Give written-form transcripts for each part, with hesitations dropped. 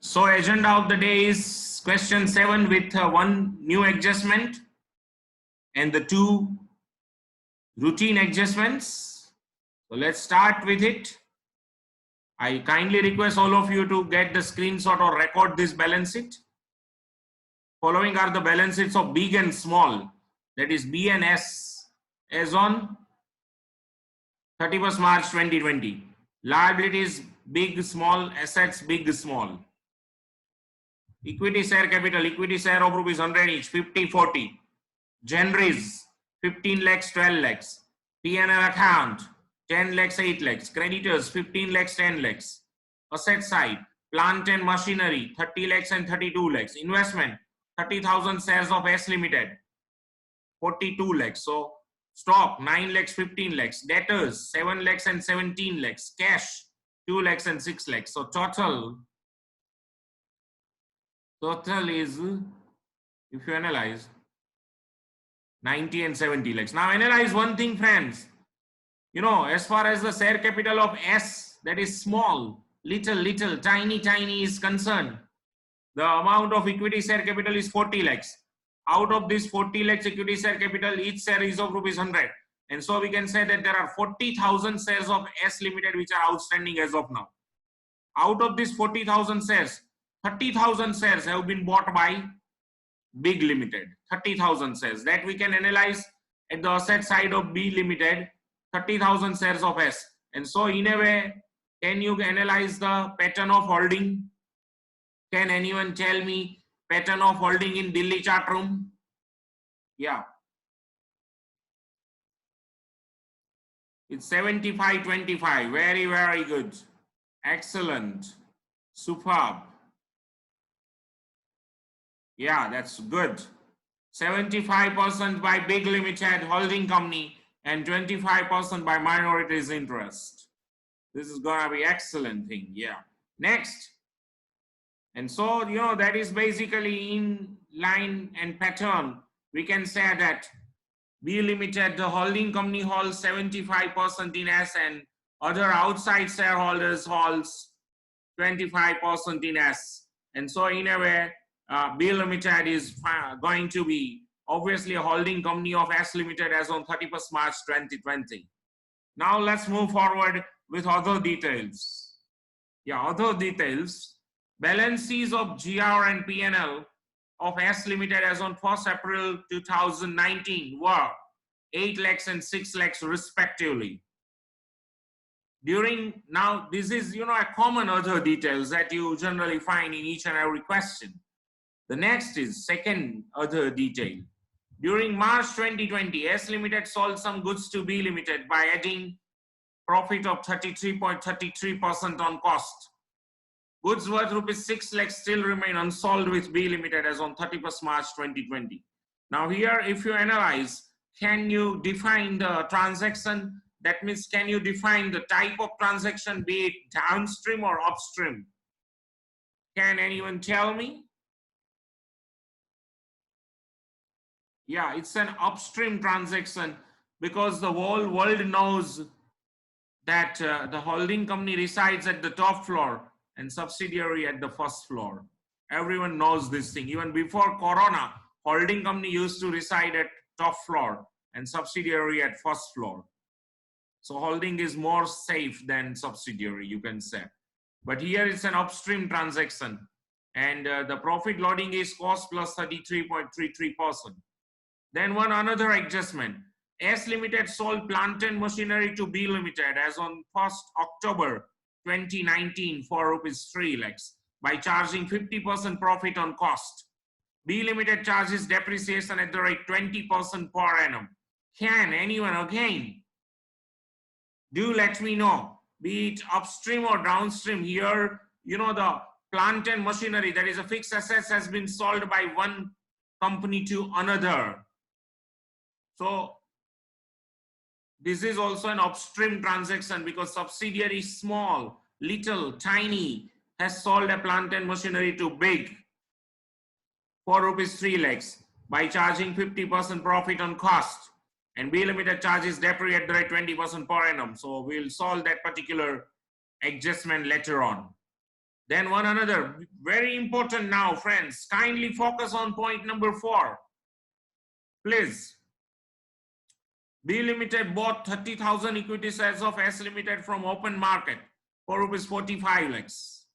So agenda of the day is question 7 with one new adjustment and the two routine adjustments. So let's start with it. I kindly request all of you to get the screenshot or record this balance sheet. Following are the balance sheets of big and small, that is B and S, as on 31st March 2020. Liabilities big, small, assets big, small. Equity share capital, equity share of rupees 100 each, 50, 40. Genres, 15 lakhs, 12 lakhs. P&L account, 10 lakhs, 8 lakhs. Creditors, 15 lakhs, 10 lakhs. Asset side, plant and machinery, 30 lakhs and 32 lakhs. Investment, 30,000 shares of S Limited, 42 lakhs. So stock, 9 lakhs, 15 lakhs. Debtors, 7 lakhs and 17 lakhs. Cash, 2 lakhs and 6 lakhs. So total is, if you analyze, 90 and 70 lakhs. Now analyze one thing, friends. You know, as far as the share capital of S, that is small, little, tiny is concerned, the amount of equity share capital is 40 lakhs. Out of this 40 lakhs equity share capital, each share is of rupees 100. And so we can say that there are 40,000 shares of S Limited which are outstanding as of now. Out of this 40,000 shares, 30,000 shares have been bought by Big Limited, 30,000 shares. That we can analyze at the asset side of B Limited, 30,000 shares of S. And so in a way, can you analyze the pattern of holding? Can anyone tell me pattern of holding in Delhi chart room? Yeah. It's 75-25. Very good. Excellent. Superb. Yeah, that's good. 75% by Big Limited holding company and 25% by minorities interest. This is gonna be excellent thing. Yeah. Next. And so, you know, that is basically in line and pattern. We can say that B Limited, the holding company, holds 75% in S and other outside shareholders holds 25% in S. And so in a way, B Limited is going to be obviously a holding company of S Limited as on 31st March 2020. Now let's move forward with other details. Yeah, other details. Balances of GR and P&L of S Limited as on 1st April 2019 were 8 lakhs and 6 lakhs respectively. Now this is, you know, a common other details that you generally find in each and every question. The next is second other detail. During March 2020, S Limited sold some goods to B Limited by adding profit of 33.33% on cost. Goods worth rupees 6 lakhs still remain unsold with B Limited as on 31st March 2020. Now here, if you analyze, can you define the transaction? That means, can you define the type of transaction, be it downstream or upstream? Can anyone tell me? Yeah, it's an upstream transaction because the whole world knows that the holding company resides at the top floor and subsidiary at the first floor. Everyone knows this thing. Even before Corona, holding company used to reside at top floor and subsidiary at first floor. So holding is more safe than subsidiary, you can say. But here it's an upstream transaction and the profit loading is cost plus 33.33%. Then another adjustment. S Limited sold plant and machinery to B Limited as on 1st October 2019 for rupees 3 lakhs by charging 50% profit on cost. B Limited charges depreciation at the rate 20% per annum. Can anyone again? Do let me know, be it upstream or downstream. Here, you know, the plant and machinery, that is a fixed assets, has been sold by one company to another. So this is also an upstream transaction because subsidiary small, little, tiny has sold a plant and machinery to big for rupees 3 lakhs by charging 50% profit on cost. And B Limited charges depre at the rate 20% per annum. So we'll solve that particular adjustment later on. Then one another, very important now, friends. Kindly focus on point number 4. Please. B Limited bought 30,000 equity shares of S Limited from open market for rupees 45 lakhs.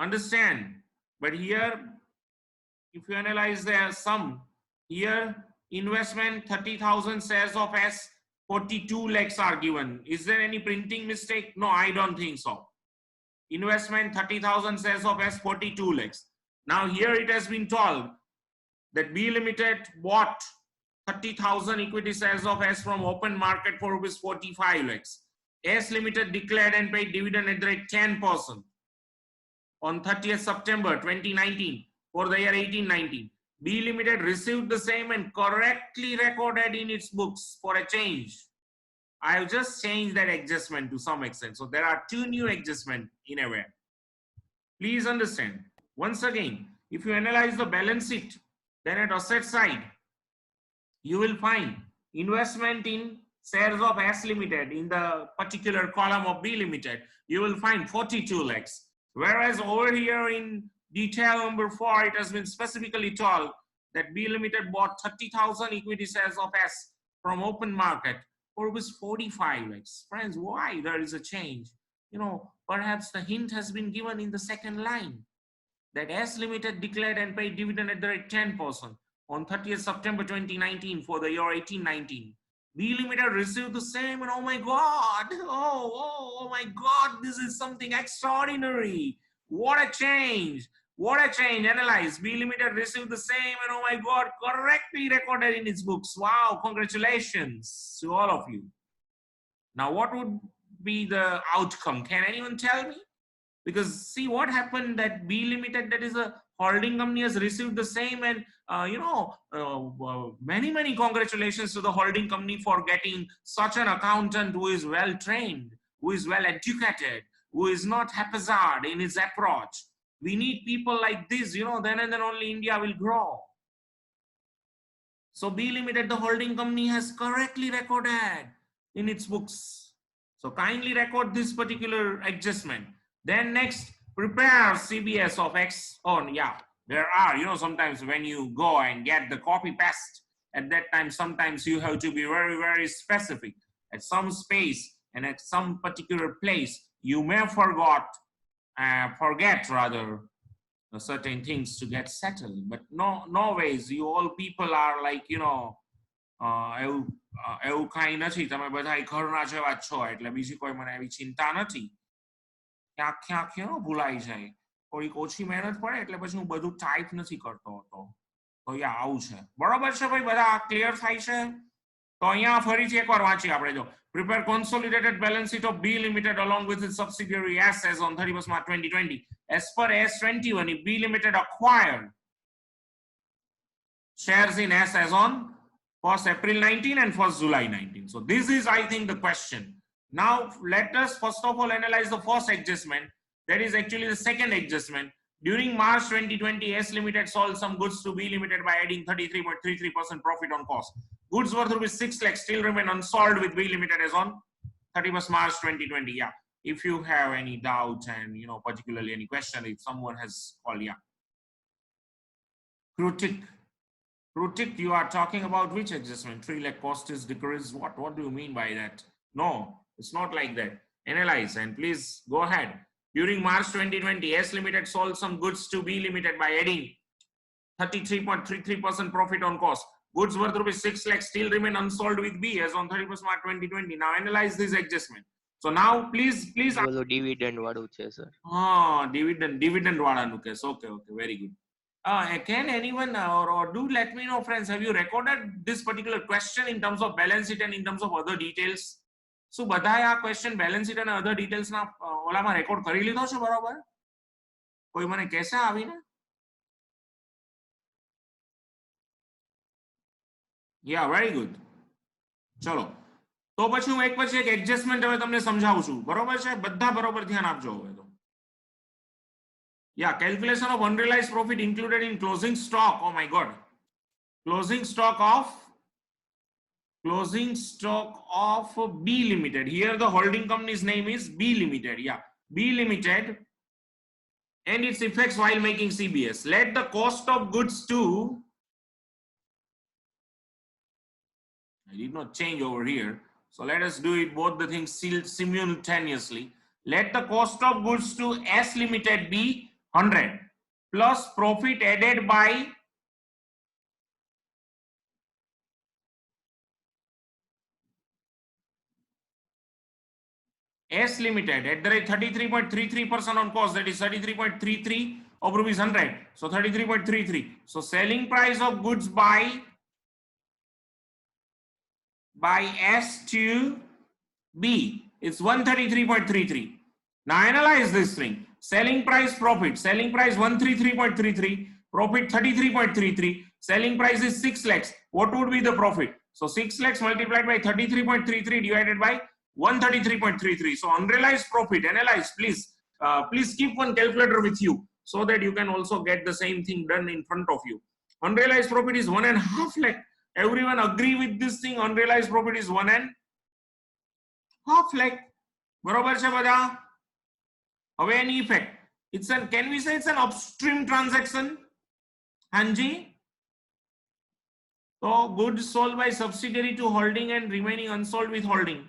Understand? But here, if you analyze the sum, here investment 30,000 shares of S, 42 lakhs are given. Is there any printing mistake? No, I don't think so. Investment 30,000 shares of S, 42 lakhs. Now here it has been told that B Limited bought 30,000 equity shares of S from open market for rupees 45 lakhs. S Limited declared and paid dividend at the rate 10% on 30th September 2019 for the year 18-19. B Limited received the same and correctly recorded in its books for a change. I have just changed that adjustment to some extent. So there are 2 new adjustments in a way. Please understand. Once again, if you analyze the balance sheet, then at asset side, you will find investment in shares of S Limited in the particular column of B Limited, you will find 42 lakhs. Whereas over here in detail number 4, it has been specifically told that B Limited bought 30,000 equity shares of S from open market for rupees 45 lakhs. Friends, why there is a change? You know, perhaps the hint has been given in the second line that S Limited declared and paid dividend at the rate 10% on 30th September 2019 for the year 18-19. B Limited received the same, and oh my God, oh my God, this is something extraordinary. What a change. What a change. Analyze. B Limited received the same, and oh my God, correctly recorded in its books. Wow, congratulations to all of you. Now, what would be the outcome? Can anyone tell me? Because see what happened, that B Limited, that is a holding company, has received the same, and many congratulations to the holding company for getting such an accountant who is well trained, who is well educated, who is not haphazard in his approach. We need people like this, then and then only India will grow. So B Limited, the holding company, has correctly recorded in its books. So kindly record this particular adjustment. Then next, prepare CBS of X on. Yeah, there are, sometimes when you go and get the copy paste, at that time, sometimes you have to be very specific. At some space and at some particular place, you may forget rather certain things to get settled. But no ways, you all people are like, એવું કાંઈ નથી, તમે બધા ઘરના જેવા જ છો, એટલે બીજી કોઈ મને એવી ચિંતા નથી કે આખે ભૂલાઈ જાય. થોડીક ઓછી મહેનત પડે એટલે પછી હું બધું ટાઈપ નથી કરતો હતો. તો આવું છે. બરોબર છે ભાઈ, બધા ક્લિયર થાય છે? તો અહીંયા ફરીથી એકવાર વાંચીએ આપણે. જો prepare consolidated balance sheet of B Limited along with its subsidiary S as on 31st March 2020. As per S21, B Limited acquired shares in S as on 1st April 19 and 1st July 19. So this is, I think, the question. Now let us first of all analyze the first adjustment. That is actually the second adjustment. During March 2020, S Limited sold some goods to B Limited by adding 33.33% profit on cost. Goods worth ₹6 lakhs still remain unsold with B Limited as on 31st March 2020. Yeah, if you have any doubt and particularly any question, if someone has called, yeah. Krutik, you are talking about which adjustment? 3 lakh cost is decreased. What do you mean by that? No, it's not like that. Analyze and please go ahead. During March 2020, S Limited sold some goods to B Limited by adding 33.33% profit on cost. Goods worth ₹6 lakhs still remain unsold with B as on 31st March 2020. Now analyze this adjustment. So now please. Dividend વાળું છે sir. Dividend વાળાનું કેસ. Okay, very good. Can anyone or do let me know, friends, have you recorded this particular question in terms of balance sheet and in terms of other details? So બધાએ આ question balance sheet અને other details ના ઓલામાં record કરી લીધો છે બરોબર? કોઈ મને કહેશે આવીને? Yeah, very good. ચલો તો પછી હું એક પછી એક એડજસ્ટમેન્ટ હવે તમને સમજાવું છું. બરોબર છે? બધા બરોબર ધ્યાન આપજો હવે તો. Yeah, calculation of unrealized profit included in closing stock. Oh my God. Closing stock of B Limited. Here the holding company's name is B Limited. Yeah, B Limited and its effects while making CBS. Let the cost of goods to, I did not change over here, so let us do it both the things simultaneously. Let the cost of goods to S Limited be 100 plus profit added by S Limited at the rate 33.33% on cost, that is 33.33 of rupees 100. So 33.33. So selling price of goods by S to B, it's 133.33. Now analyze this thing. Selling price profit. Selling price 133.33. Profit 33.33. Selling price is 6 lakhs. What would be the profit? So 6 lakhs multiplied by 33.33 divided by 133.33. So unrealized profit. Analyze, please. Please keep one calculator with you so that you can also get the same thing done in front of you. Unrealized profit is 1.5 lakh. Everyone agree with this thing? Unrealized profit is 1.5 lakh. બરોબર છે બધા? હવે એની effect. It's an, can we say it's an upstream transaction? Hanji? So goods sold by subsidiary to holding and remaining unsold with holding.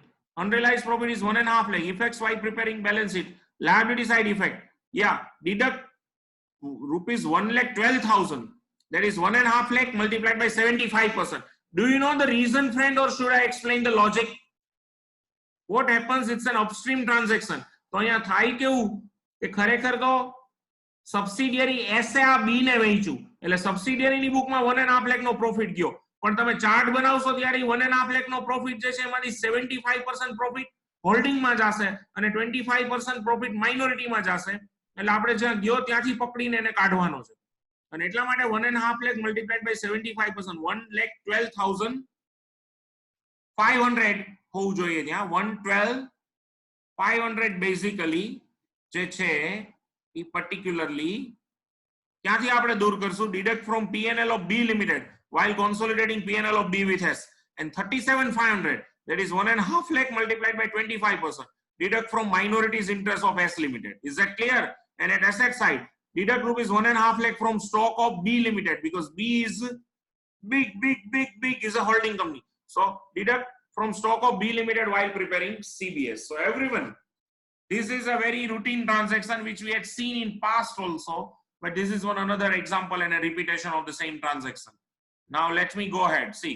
Unrealized profit is 1.5 lakh. Effects while preparing balance sheet. Liability side effect. Yeah, deduct rupees 1,12,000. That is 1.5 lakh multiplied by 75%. Do you know the reason, friend, or should I explain the logic? What happens? It's an upstream transaction. તો અહીંયા થાય કેવું કે ખરેખર તો subsidiary S એ આ બી ને વેચ્યું એટલે સબસિડિયરી ની બુકમાં 1.5 લાખ નો પ્રોફિટ ગયો, પણ તમે ચાર્ટ બનાવશો ત્યારે 1.5 લાખ નો પ્રોફિટ જે છે એમાંથી 75% પ્રોફિટ હોલ્ડિંગ માં જશે અને 25% પ્રોફિટ માઇનોરિટી માં જશે. એટલે આપણે જ્યાં ગયો ત્યાંથી પકડીને એને કાઢવાનો છે. અને એટલા માટે 1.5 lakh multiplied by 75%, 1,12,500 હોવું જોઈએ ત્યાં. 112,500 બેઝિકલી જે છે એ particularly ક્યાંથી આપણે દૂર કરશું? deduct from P&L of B Limited while consolidating P&L of B with S, and 37,500, that is 1.5 lakh multiplied by 25%, deduct from minorities interest of S Limited. Is that clear? And at asset side, deduct rupees 1.5 lakh from stock of B Limited, because B is big is a holding company. So deduct from stock of B Limited while preparing CBS. So everyone, this is a very routine transaction which we had seen in past also, but this is one another example and a repetition of the same transaction. Now let me go ahead. See,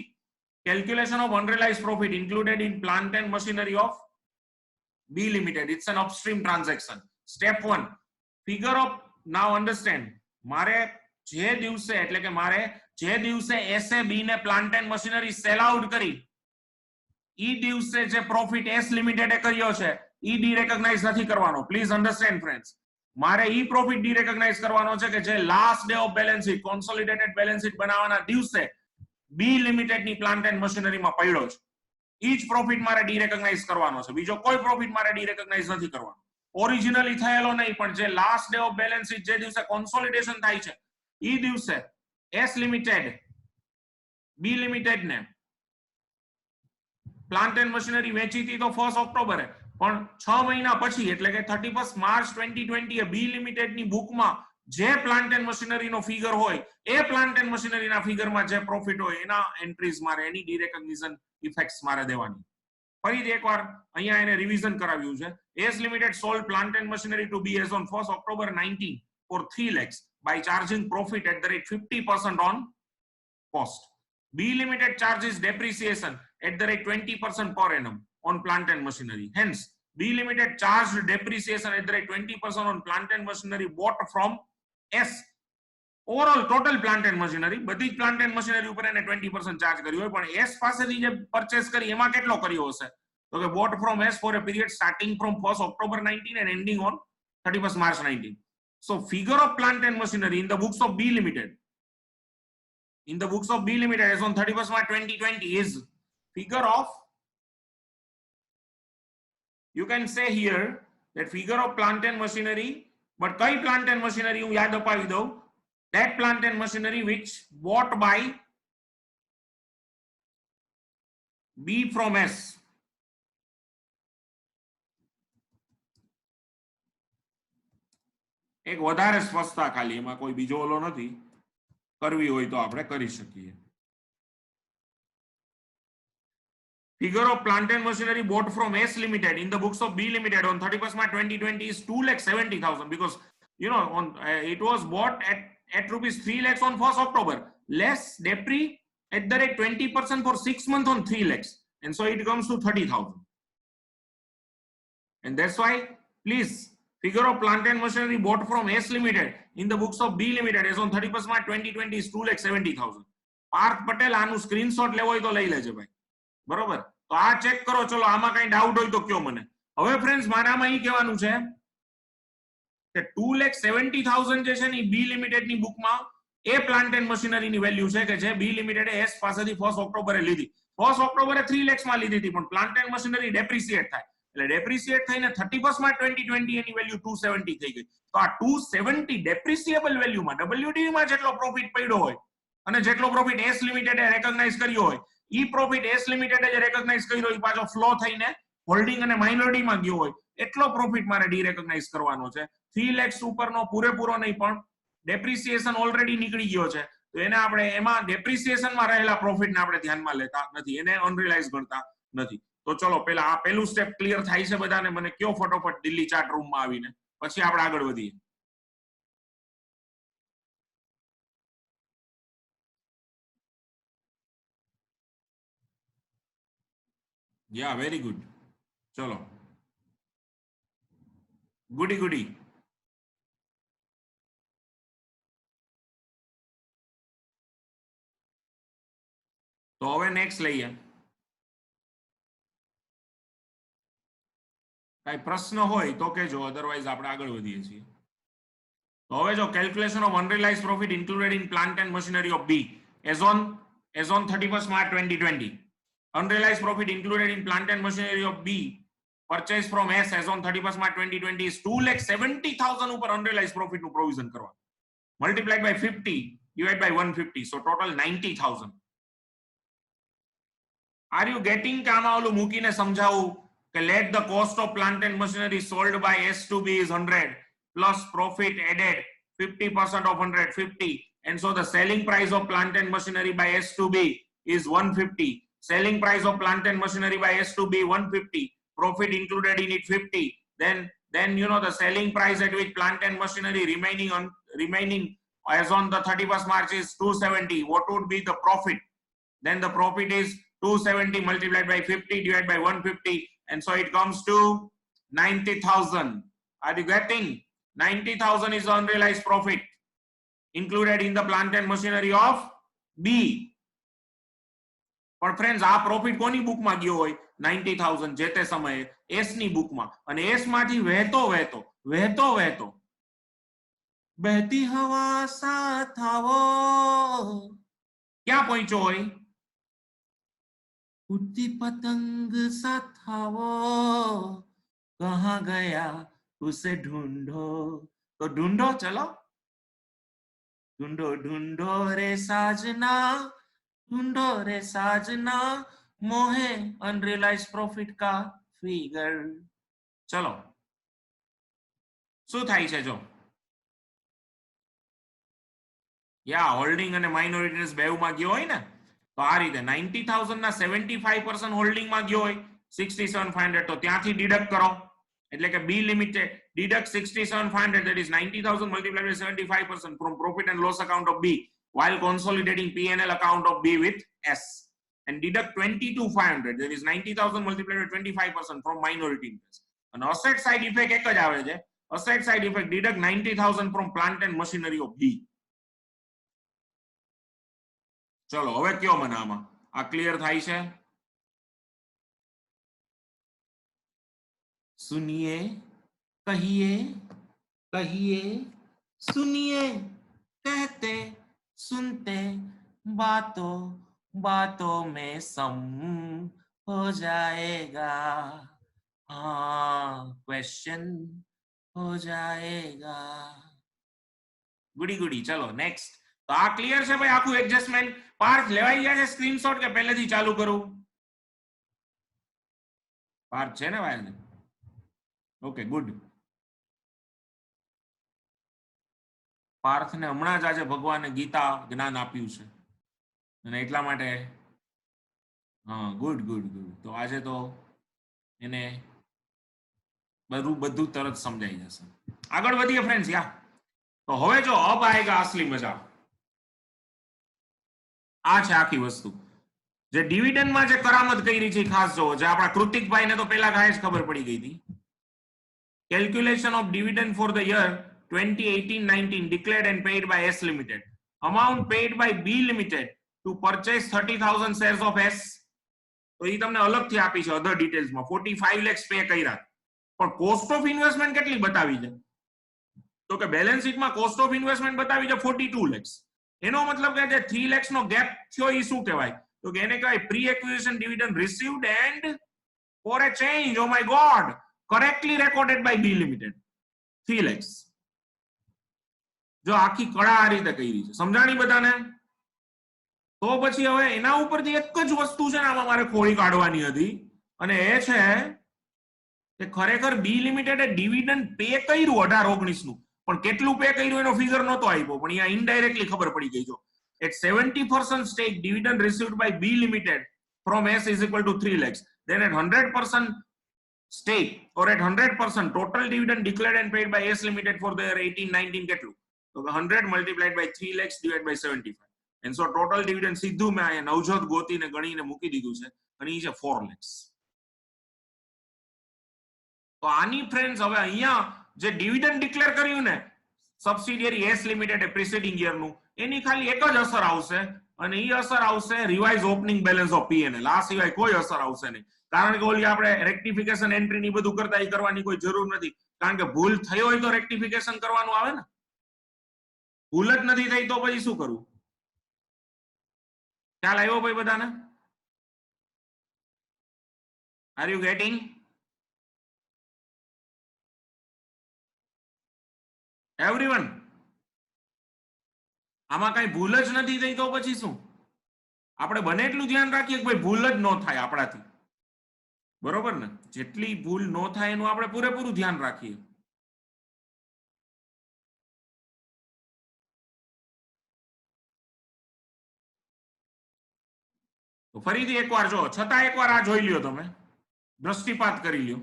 calculation of unrealized profit included in plant and machinery of B Limited. It's an upstream transaction. Step 1, figure of, now understand, મારે જે દિવસે એટલે કે મારે જે દિવસે SAB ને plant and machinery sell out કરી, ઈ દિવસે જે profit S Limited એ કર્યો છે ઈ ડી-રેકોગ્નાઇઝ નથી કરવાનો. પ્લીઝ અન્ડરસ્ટેન્ડ ફ્રેન્ડ્સ, મારે ઈ પ્રોફિટ ડી-રેકોગ્નાઇઝ કરવાનો છે કે જે last day of balance sheet, consolidated balance sheet બનાવવાના દિવસે બી લિમિટેડ ની પ્લાન્ટ એન્ડ મશીનરી માં પડ્યો છે. ઈ જ પ્રોફિટ મારે ડી-રેકોગ્નાઇઝ કરવાનો છે. બીજો કોઈ પ્રોફિટ મારે ડી-રેકોગ્નાઇઝ નથી કરવાનો. ઓરિજિનલી થયેલો નહીં, પણ જે last day of balance sheet જે દિવસે કોન્સોલિડેશન થાય છે ઈ દિવસે એસ લિમિટેડ બી લિમિટેડ ને પ્લાન્ટ એન્ડ મશીનરી વેચી હતી તો 1 ઓક્ટોબરે, પણ 6 મહિના પછી એટલે કે 31 માર્ચ 2020 એ બી લિમિટેડ ની બુકમાં જે પ્લાન્ટ એન્ડ મશીનરી નો ફિગર હોય એ પ્લાન્ટ એન્ડ મશીનરી ના ફિગર માં જે પ્રોફિટ હોય એના એન્ટ્રીઝ મારે એની ડી-રેકોગ્નિશન ઇફેક્ટ્સ મારે દેવાની. ફરીથી એકવાર અહીંયા એને રિવિઝન કરાવ્યું છે. S limited sold plant and machinery to BS on 1st October 19 for 3 lakhs by charging profit at the rate 50% on cost. B Limited charges depreciation at the rate 20% per annum on plant and machinery. Hence, B Limited charged depreciation at the rate 20% on plant and machinery bought from S. Overall total plant and machinery, બધી જ plant and machinery ઉપર એને 20% charge કર્યું હોય, પણ S પાસેથી જે purchase કરી એમાં કેટલો કર્યો હશે? તો કે bought from S for a period starting from 1st October 19 and ending on 31st March 19. So figure of plant and machinery in the books of B Limited, in the books of B Limited as on 31st March 2020 is figure of, you can say here that figure of plant and machinery, but koi plant and machinery હું યાદ અપાવી દઉં, that plant and machinery which bought by B from S. એક વધારે સ્પષ્ટતા ખાલી, એમાં કોઈ બીજો ઓલો નથી, કરવી હોય તો આપણે કરી શકીએ. Figure of plant and machinery bought from S Limited in the books of B Limited on 31st March 2020 is 2,70,000 because it was bought at rupees 3 lakhs on 1st October, less depre at the rate 20% for 6 months on 3 lakhs, and so it comes to 30,000. And that's why, please, figure of plant and machinery bought from S Limited in the books of B Limited as on 31st March 2020 is 2,70,000. Parth Patel આનું screenshot લેવો હોય તો લઈ લેજો ભાઈ, બરોબર? તો આ ચેક કરો. ચલો, આમાં કઈ ડાઉટ હોય તો કયો મને. હવે ફ્રેન્ડ્સ, મારામાં ઈ કહેવાનું છે કે 2,70,000 જે છે ને બી લિમિટેડ ની બુકમાં એ પ્લાન્ટ એન્ડ મશીનરી ની વેલ્યુ છે કે જે બી લિમિટેડે એસ પાસેથી 1st ઓક્ટોબરે લીધી. 1st ઓક્ટોબરે 3 lakhs માં લીધી હતી, પણ પ્લાન્ટ એન્ડ મશીનરી ડેપ્રિસિએટ થાય એટલે ડેપ્રિસિએટ થઈને 31st માર્ચ 2020 એની વેલ્યુ 270 થઈ ગઈ. તો આ 270 ડેપ્રિસિએબલ વેલ્યુમાં ડબલ્યુડીવી માં જેટલો પ્રોફિટ પડ્યો હોય અને જેટલો પ્રોફિટ એસ લિમિટેડે રેકોગ્નાઇઝ કર્યો હોય, ઈ પ્રોફિટ એસ લિમિટેડે જે રેકોગ્નાઇઝ કર્યો ઈ પાછો ફ્લો થઈને હોલ્ડિંગ અને માઇનોરિટી માં ગયો હોય, એટલો પ્રોફિટ મારે ડીરેકોગ્નાઇઝ કરવાનો છે. 3 lakhs ઉપરનો પૂરેપૂરો નહીં, પણ ડેપ્રિસિએશન ઓલરેડી નીકળી ગયો છે, તો એને આપણે એમાં ડેપ્રિસિએશન માં રહેલા પ્રોફિટને આપણે ધ્યાનમાં લેતા નથી, એને અનરિયલાઇઝ ગણતા નથી. તો ચલો, પેલા આ પહેલું સ્ટેપ ક્લિયર થાય છે બધાને? મને કયો ફટોફટ દિલ્હી ચાર્ટ રૂમમાં આવીને, પછી આપણે આગળ વધીએ. Yeah, very good. ચલો, ગુડી ગુડી. તો હવે નેક્સ્ટ લઈએ. કઈ પ્રશ્ન હોય તો કહેજો, અધરવાઇઝ આપણે આગળ વધીએ છીએ. તો હવે જો calculation of unrealised profit included in plant and machinery of B as on 31st March 2020. Unrealized profit included in plant and machinery of B purchased from S as on 31st March 2020 is 2,70,000 ઉપર unrealized profit નું provision કરવા, multiplied by 50 divided by 150, so total 90,000. Are you getting કે આમાં ઓલું મૂકીને સમજાવું કે let the cost of plant and machinery sold by S to B is 100 plus profit added 50% of 150, and so the selling price of plant and machinery by S to B is 150. Selling price of plant and machinery by S to B 150, profit included in it 50. Then the selling price at which plant and machinery remaining as on the 31st March is 270. What would be the profit? Then the profit is 270 multiplied by 50 divided by 150, and so it comes to 90,000. Are you getting? 90,000 is the unrealized profit included in the plant and machinery of B. પણ friends, આ profit કોની બુકમાં ગયો હોય? 90,000 જે તે સમયે S ની બુકમાં, અને એસ માંથી વહેતો બહેતી હવા સાથ આવો ક્યાં પહોંચ્યો હોય? ઉડતી પતંગ साथ आओ, कहाँ गया उसे ढूंढो. तो ढूंढो, चलो ढूंढो ढूंढो रे साजना, ढूंढो रे साजना, मोहे अनरियलाइज प्रॉफिट का फिगर. चलो, શું થાય છે? જો યા હોલ્ડિંગ અને માઇનોરિટીઝ બેવમાં ગયો હોય ને, તો આ રીતે 90,000 ના 75% હોલ્ડિંગમાં ગયો હોય 67,500, તો ત્યાંથી ડિડક્ટ કરો, એટલે કે બી limited deduct 67,500, that is 90,000 multiplied by 75% from profit and loss account of B while consolidating P&L account of B with S, and deduct 22,500, that is 90,000 multiplied by 25% from minority interest. And asset side effect એક જ આવે છે, asset side effect deduct 90,000 from plant and machinery of B. ચલો, હવે કયો મને આમાં? આ ક્લિયર થાય છે? सुनिए, कहिए, कहिए, सुनिए, कहते सुनते बातों बातों में सम हो जाएगा, हाँ क्वेश्चन हो जाएगा. गुडी गुडी. चलो नेक्स्ट. તો આ ક્લિયર છે ભાઈ આખું એડજસ્ટમેન્ટ? પાર્થ લેવાઈ ગયા છે સ્ક્રીનશોટ કે પહેલેથી ચાલુ કરું? પાર્થ છે ને ભાઈ? Okay, good. પાર્થને હમણાં જ આજે ભગવાને ગીતા જ્ઞાન આપ્યું છે અને એટલા માટે હા ગુડ ગુડ ગુડ તો આજે તો એને બધું તરત સમજાઈ જશે. આગળ વધીએ ફ્રેન્ડ્સ. યા તો હવે જો અબ આएगा असली મજા. આ છે આખી વસ્તુ જે ડિવિડન્ડમાં જે કરામત કરી છે ખાસ જોવો. જે આપણા કૃતિકભાઈને તો પેલા ગાય જ ખબર પડી ગઈ હતી. Calculation of dividend for the year 2018-19 declared and paid by S Limited. Amount paid by B Limited to purchase 30,000 shares of S. તો એ તમને અલગથી આપી છે અધર ડિટેલ્સમાં. 45 lakhs પે કર્યા. પણ કોસ્ટ ઓફ ઇન્વેસ્ટમેન્ટ કેટલી બતાવી છે? તો કે બેલેન્સ શીટમાં કોસ્ટ ઓફ ઇન્વેસ્ટમેન્ટ બતાવી છે 42 lakhs. એનો મતલબ કે જે 3 lakhs નો ગેપ થયો એ શું કહેવાય? તો કે એને કહેવાય pre acquisition dividend received and for a change, oh my god, correctly recorded by B Limited 3 lakhs. જો આખી કળા આ રીતે કરી છે. સમજાણી બધાને? તો પછી હવે એના ઉપરથી એક જ વસ્તુ છે ને આમાં મારે ખોળી કાઢવાની હતી અને એ છે કે ખરેખર બી લિમિટેડે ડિવિડન્ડ પે કર્યું 18-19 નું, પણ કેટલું પે કર્યું એનો ફિગર નહોતો આપ્યો, પણ અહીંયા ઇનડાયરેક્ટલી ખબર પડી ગઈ. જો at 70% stake dividend received by B Limited from S is equal to 3 lakhs. Then at 100% stake or at 100% total dividend declared and paid by S Limited for the year 18-19 કેટલું? તો 100 multiplied by 3 lakhs divided by 75. And so total dividend સીધું મેં અહીંયા નવજોત ગોતીને ગણીને મૂકી દીધું છે અને એ છે 4 lakhs. તો આની ફ્રેન્ડ્સ હવે અહીંયા જે ડિવિડન્ડ ડિક્લેર કર્યું ને સબસિડિયરી એસ લિમિટેડ પ્રીસીડિંગ યર નું, એની ખાલી એક જ અસર આવશે અને એ અસર આવશે revise opening balance of P&L. આ સિવાય કોઈ અસર આવશે નહીં. કારણ કે ઓલી આપણે રેક્ટિફિકેશન એન્ટ્રી ની બધું કરતા એ કરવાની કોઈ જરૂર નથી. કારણ કે ભૂલ થઈ હોય તો રેક્ટિફિકેશન કરવાનું આવે ને. ભૂલ જ નથી થઈ તો પછી શું કરવું? ખ્યાલ આવ્યો ભાઈ બધાને? R you gating? એવરીવન? આમાં કઈ ભૂલ જ નથી થઈ તો પછી શું? આપણે બને એટલું ધ્યાન રાખીએ કે ભાઈ ભૂલ જ ન થાય આપણાથી. બરોબર ને? જેટલી ભૂલ ન થાય એનું આપણે પૂરેપૂરું ધ્યાન રાખીએ. તો ફરીથી એકવાર જો, છતાં એકવાર આ જોઈ લ્યો, તમે દ્રષ્ટિપાત કરી લ્યો.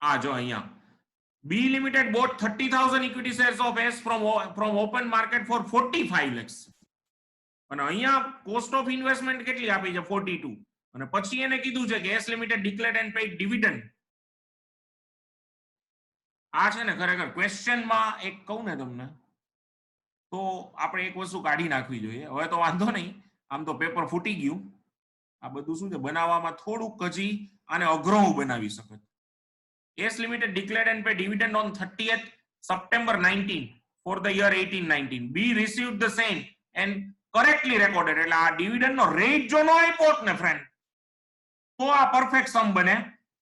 આ જો અહીંયા B Limited bought 30,000 equity shares of S from open market for 45 lakhs. અને અહીંયા કોસ્ટ ઓફ ઇન્વેસ્ટમેન્ટ કેટલી આપી છે? 42. અને પછી એને કીધું છે કે S Limited declared and paid dividend. આ છે ને ખરેખર ક્વેશ્ચનમાં એક કહું ને તમને તો આપણે એક વસ્તુ કાઢી નાખવી જોઈએ. હવે તો વાંધો નહીં, આમ તો પેપર ફૂટી ગયું. આ બધું શું છે બનાવવામાં થોડુંક હજી આને અઘરું બનાવી શકે. S Limited declared and paid dividend on 30th September 19 for the year 18-19. B received the same and correctly recorded. એટલે આ ડિવિડન્ડ નો રેટ જો નો આપ્યો ને ફ્રેન્ડ તો આ પરફેક્ટ સમ બને.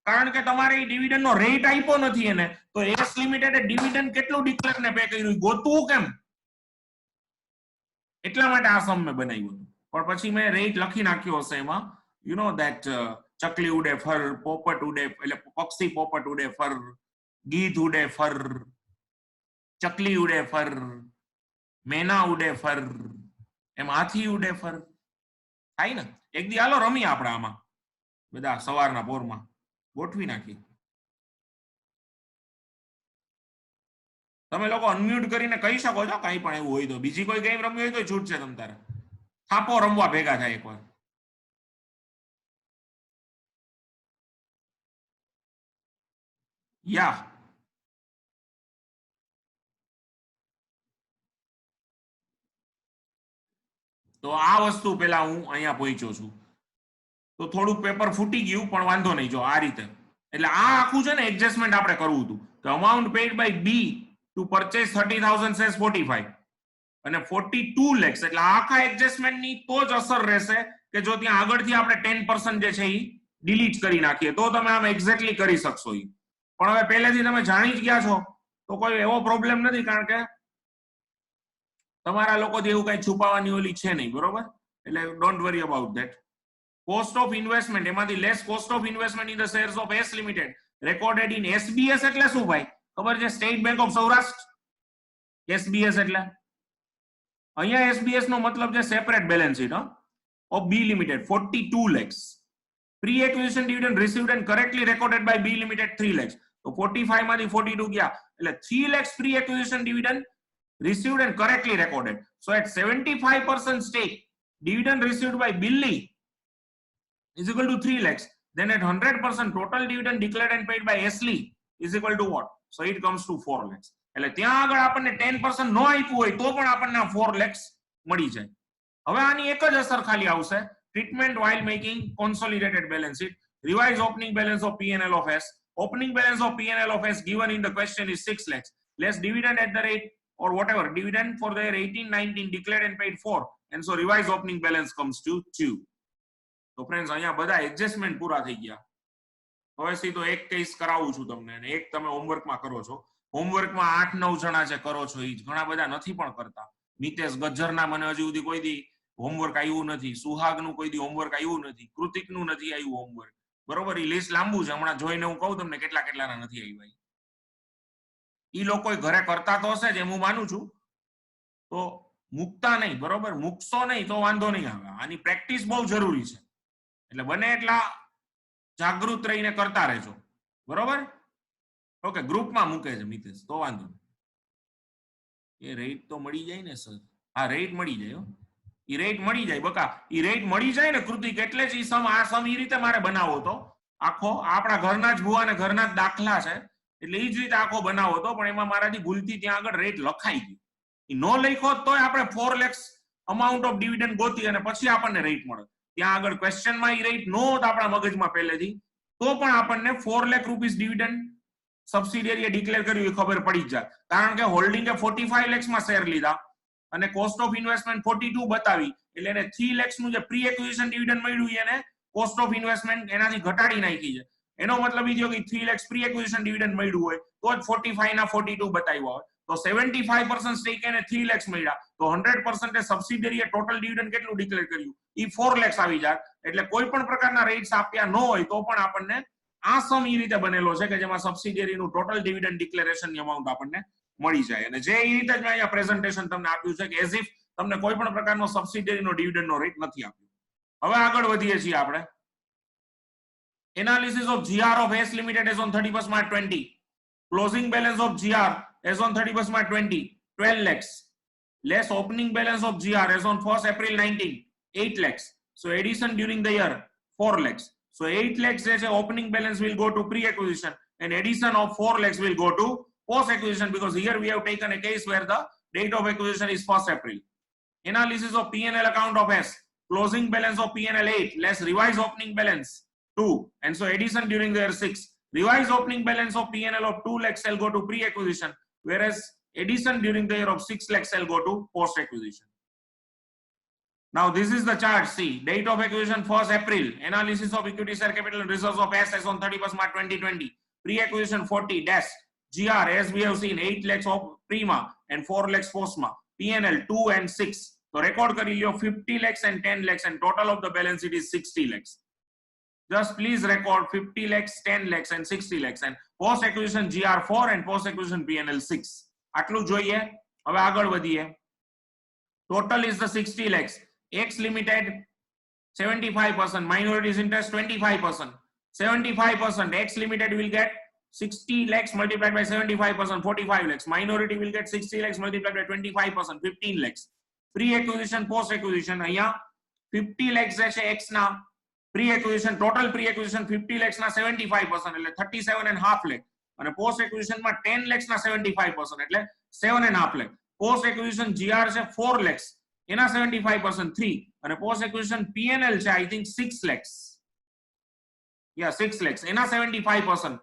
કારણ કે તમારે ડિવિડન્ડ નો રેટ આપ્યો નથી એને, તો S Limited ડિવિડન્ડ કેટલું ડિક્લેર ને પે કર્યું ગોતવું કેમ? એટલા માટે આ સમ મેં બનાવ્યું હતું. પણ પછી મેં રેટ લખી નાખ્યો હશે એમાં. યુ નો ધેટ ચકલી ઉડે ફર, પોપટ ઉડે એટલે પક્ષી પોપટ ઉડે ફર, ગીધ ઉડે ફર, ચકલી ઉડે ફર, મેના ઉડે ફર, એમ હાથી ઉડે ફર થાય ને. એક દી હાલો રમી આપણે આમાં બધા સવારના પોરમાં ગોઠવી નાખી. તમે લોકો અનમ્યુટ કરીને કહી શકો છો કઈ પણ એવું હોય તો. બીજી કોઈ ગેમ રમવી હોય તો છૂટ છે તમ તારે. થાપો રમવા ભેગા થાય એકવાર. યા તો આ વસ્તુ પેલા હું અહીંયા પહોંચ્યો છું તો થોડુંક પેપર ફૂટી ગયું, પણ વાંધો નહીં. જો આ રીતે એટલે આ આખું છે ને એડજસ્ટમેન્ટ આપણે કરવું હતું કે amount paid by B to purchase 30,000 shares 45 અને 42 lakhs. એટલે આખા એડજસ્ટમેન્ટની તો જ અસર રહેશે કે જો ત્યાં આગળથી આપણે 10% જે છે એ ડિલીટ કરી નાખીએ તો તમે આમ એક્ઝેક્ટલી કરી શકશો. પણ હવે પહેલેથી તમે જાણી જ ગયા છો તો કોઈ એવો પ્રોબ્લેમ નથી, કારણ કે તમારા લોકોથી એવું કઈ છુપાવવાની ઓલી છે નહીં. બરોબર? એટલે don't worry about that. Cost of investment એમાંથી less cost of investment in the shares of S Limited recorded in SBS એટલે શું ભાઈ ખબર છે? State Bank of Saurashtra. SBS એટલે અહીંયા SBS નો મતલબ છે separate balance sheet of B Limited 42 lakhs. Pre-acquisition dividend received and correctly recorded by B Limited 3 lakhs. તો 45 માંથી 42 ગયા એટલે 3 lakhs pre-acquisition dividend received and correctly recorded. So at 75% stake, dividend received by Billy is equal to 3 lakhs. Then at 100% total dividend declared and paid by Esley is equal to what? So it comes to 4 lakhs. એટલે ત્યાં આગળ આપણને 10% નો આપ્યું હોય તો પણ આપણને 4 lakhs મળી જાય. હવે આની એક જ અસર ખાલી આવશે, treatment while making consolidated balance sheet. Revise opening balance of P&L of S. Opening balance of P&L of S given in the question is 6 lakhs. Less dividend at the rate or whatever dividend for the year 18-19 declared and paid 4. And so revise opening balance comes to 2. તો friends અહીંયા બધા adjustment પૂરા થઈ ગયા. હવે સીધો એક case કરાવું છું તમને અને એક તમે હોમવર્કમાં કરો છો. હોમવર્કમાં 8-9 જણા છે કરો છો, ઈ ઘણા બધા નથી પણ કરતા. મિતેશ ગજ્જરના મને હજી સુધી કોઈ દી હોમવર્ક આવ્યું નથી, સુહાગનું કોઈ દી હોમવર્ક આવ્યું નથી, કૃતિકનું નથી આવ્યું હોમવર્ક. બરોબર, ઈ લિસ્ટ લાંબુ છે, હમણાં જોઈને હું કહું તમને કેટલા કેટલાના નથી આવ્યા. ઈ લોકો ઘરે કરતા તો હશે જ એમ હું માનું છું. તો મૂકતા નહીં, બરોબર, મૂકશો નહીં તો વાંધો નહીં આવે. આની પ્રેક્ટિસ બહુ જરૂરી છે, એટલે બને એટલા જાગૃત રહીને કરતા રહેજો. બરોબર, ઓકે. ગ્રુપમાં મૂકે છે મિતેશ, તો વાંધો નહીં. એ રેટ તો મળી જાય ને સર? હા, રેટ મળી જાય. ઈ રેટ મળી જાય બકા, ઈ રેટ મળી જાય ને કૃતિક, એટલે જ ઈ સમ, આ સમ ઈ રીતે મારે બનાવો તો આખો આપણા ઘરના જ ભુવા ને ઘરના જ દાખલા છે એટલે ઈ જ રીતે આખો બનાવો તો, પણ એમાં મારાથી ભૂલથી ત્યાં આગળ રેટ લખાઈ ગયું. ઈ નો લખ્યો તોય આપણે 4 lakhs અમાઉન્ટ ઓફ ડિવિડન્ડ ગોતી અને પછી આપણને રેટ મળે. ત્યાં આગળ ક્વેશ્ચનમાં ઈ રેટ નો હોત આપણા મગજમાં પહેલેથી તો પણ આપણને 4 lakh રૂપીસ ડિવિડન્ડ સબસિડિયરીએ ડિક્લેર કર્યું એ ખબર પડી જ જાય. કારણ કે હોલ્ડિંગે 45 lakhs માં શેર લીધા અને કોસ્ટ ઓફ ઇન્વેસ્ટમેન્ટ 42 બતાવી એટલે એને 3 lakhs નું જે પ્રી એક્વિઝિશન ડિવિડન્ડ મળ્યું એને કોસ્ટ ઓફ ઇન્વેસ્ટમેન્ટ એનાથી ઘટાડી નાખી છે. એનો મતલબ એ થયો કે 3 lakhs પ્રી એક્વિઝિશન ડિવિડન્ડ મળ્યું હોય તો જ 45 ના 42 બતાવ્યા હોય. તો 75% સ્ટેક એને 3 lakhs મળ્યા તો 100% એ સબસિડિયરીએ ટોટલ ડિવિડન્ડ કેટલું ડિક્લેર કર્યું ઈ 4 lakhs આવી જાય. એટલે કોઈ પણ પ્રકારના રેટ્સ આપ્યા ન હોય તો પણ આપણને આ સમ ઈ રીતે બનેલો છે કે જેમાં સબસિડિયરીનું ટોટલ ડિવિડન્ડ ડિક્લેરેશનની અમાઉન્ટ આપણને મળી જાય. અને જે ઈ રીતે જ મેં અહીંયા પ્રેઝન્ટેશન તમને આપ્યું છે કે એઝ ઇફ તમને કોઈ પણ પ્રકારનો સબસિડિયરીનો ડિવિડન્ડનો રેટ નથી આપ્યો. હવે આગળ વધીએ છીએ આપણે. Analysis of GR of S Limited as on 31st March 20. Closing balance of GR as on 31st March 20, 12 lakhs. Less opening balance of GR as on 1st April 19, 8 lakhs. So addition during the year, 4 lakhs. So 8 lakhs as a opening balance will go to pre-acquisition and addition of 4 lakhs will go to post-acquisition, because here we have taken a case where the date of acquisition is 1st April. Analysis of P&L account of S. Closing balance of P&L 8, less revised opening balance 2, and so addition during the year 6. Revised opening balance of P&L of 2 lakhs shall go to pre-acquisition, whereas addition during the year of 6 lakhs shall go to post-acquisition. Now this is the chart. See, date of acquisition 1st April. Analysis of equity share capital and reserves of S as on 31st March 2020. Pre-acquisition 40 dash. GR as we have seen 8 lakhs of Prima and 4 lakhs Postma. P&L 2 and 6. So record kari liyo 50 lakhs and 10 lakhs and total of the balance sheet is 60 lakhs. Just please record 50 lakhs, 10 lakhs and 60 lakhs and post acquisition GR 4 and post acquisition P&L 6. આટલું જોઈએ. હવે આગળ વધીએ. Total is the 60 lakhs. X Limited 75%, minorities interest 25%. 75%, X Limited will get 60 lakhs multiplied by 75%, 45 lakhs. Minority will get 60 lakhs multiplied by 25%, 15 lakhs. Pre-acquisition, post-acquisition, અહીંયા 50 lakhs છે X ના pre-acquisition, total pre-acquisition 50 lakhs ના 75% એટલે 37.5 lakh. અને post-acquisition માં 10 lakhs ના 75% એટલે 7.5 lakh. Post-acquisition GR છે 4 lakhs, એના 75% 3. અને post-acquisition P&L છે I think 6 lakhs. Yeah, 6 lakhs, એના 75%.